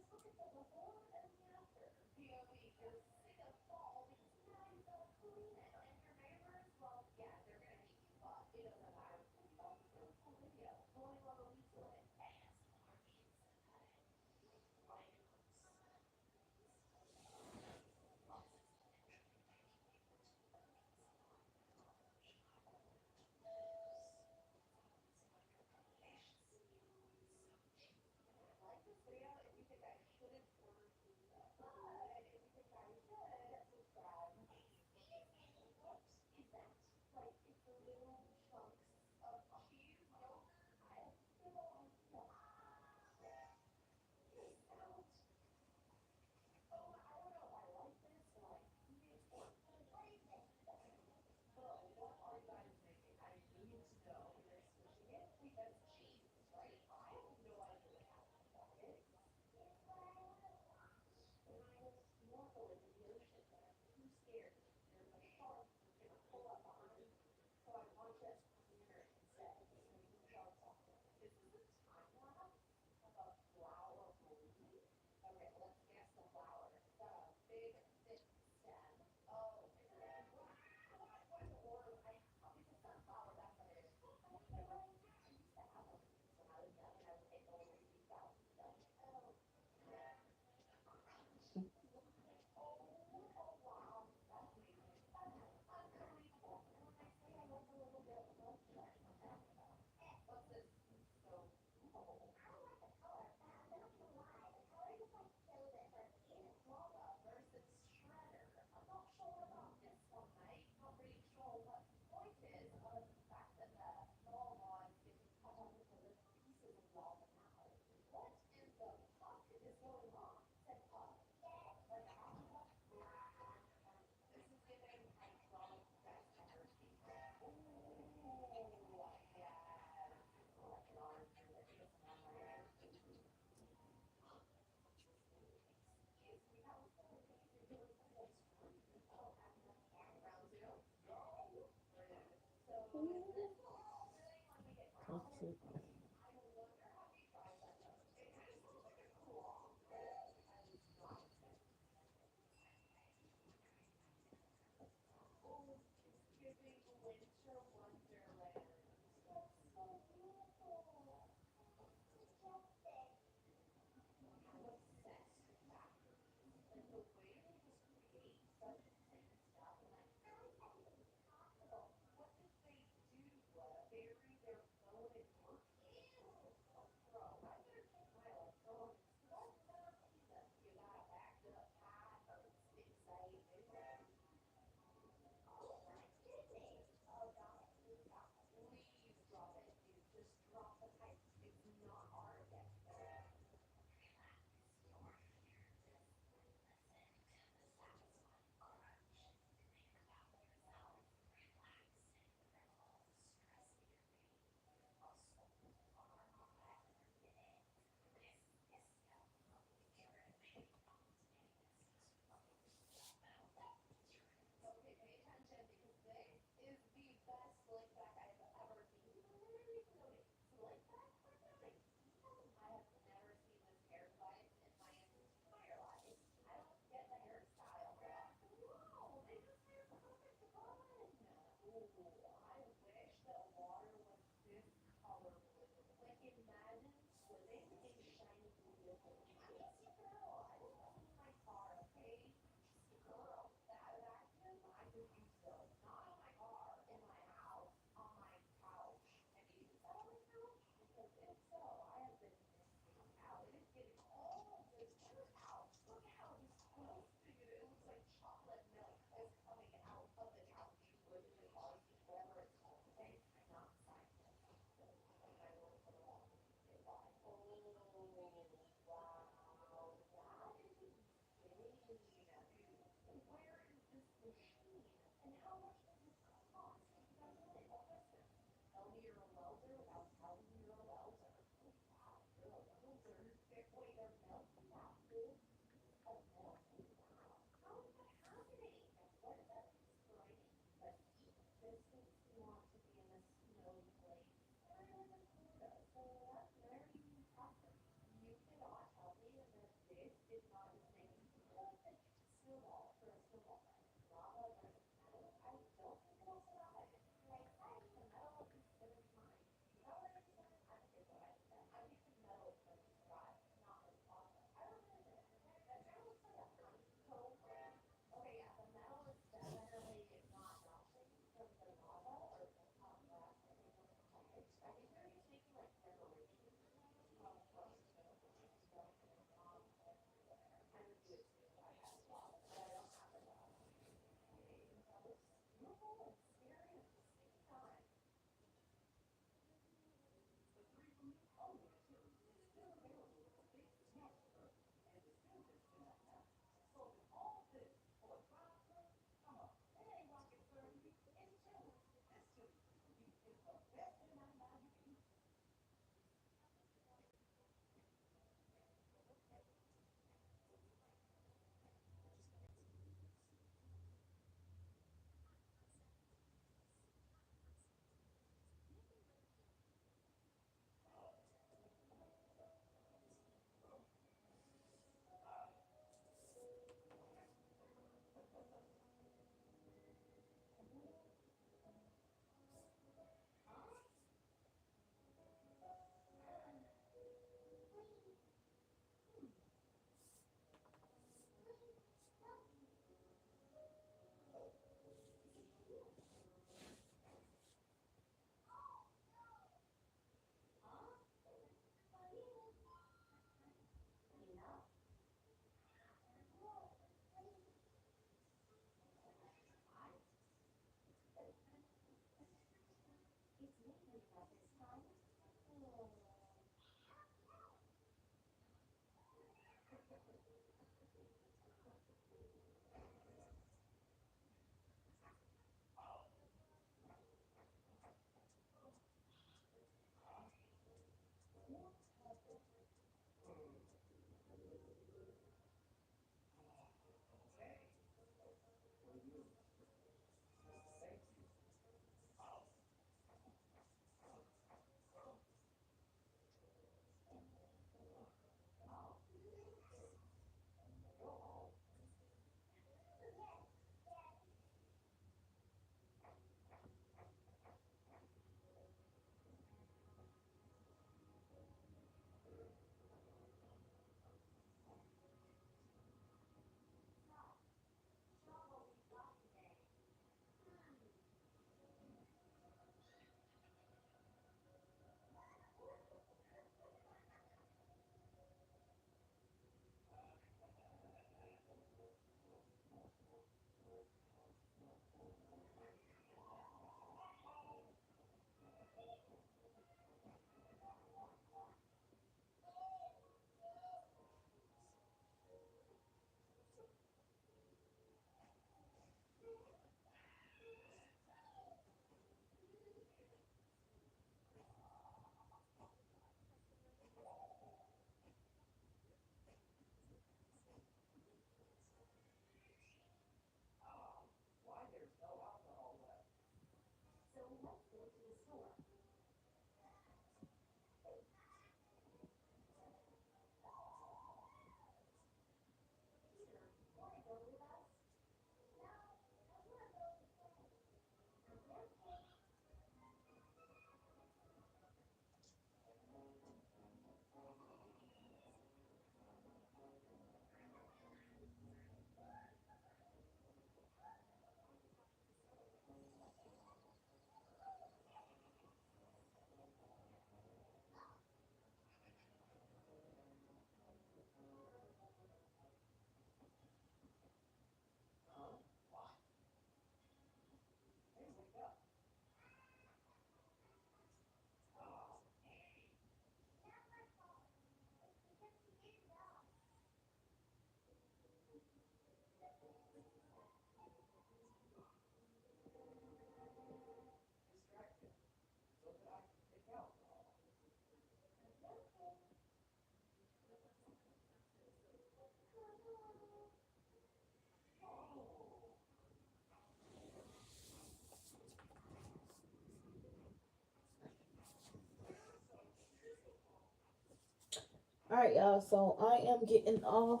All right, y'all. So I am getting off.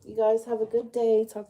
You guys have a good day. Talk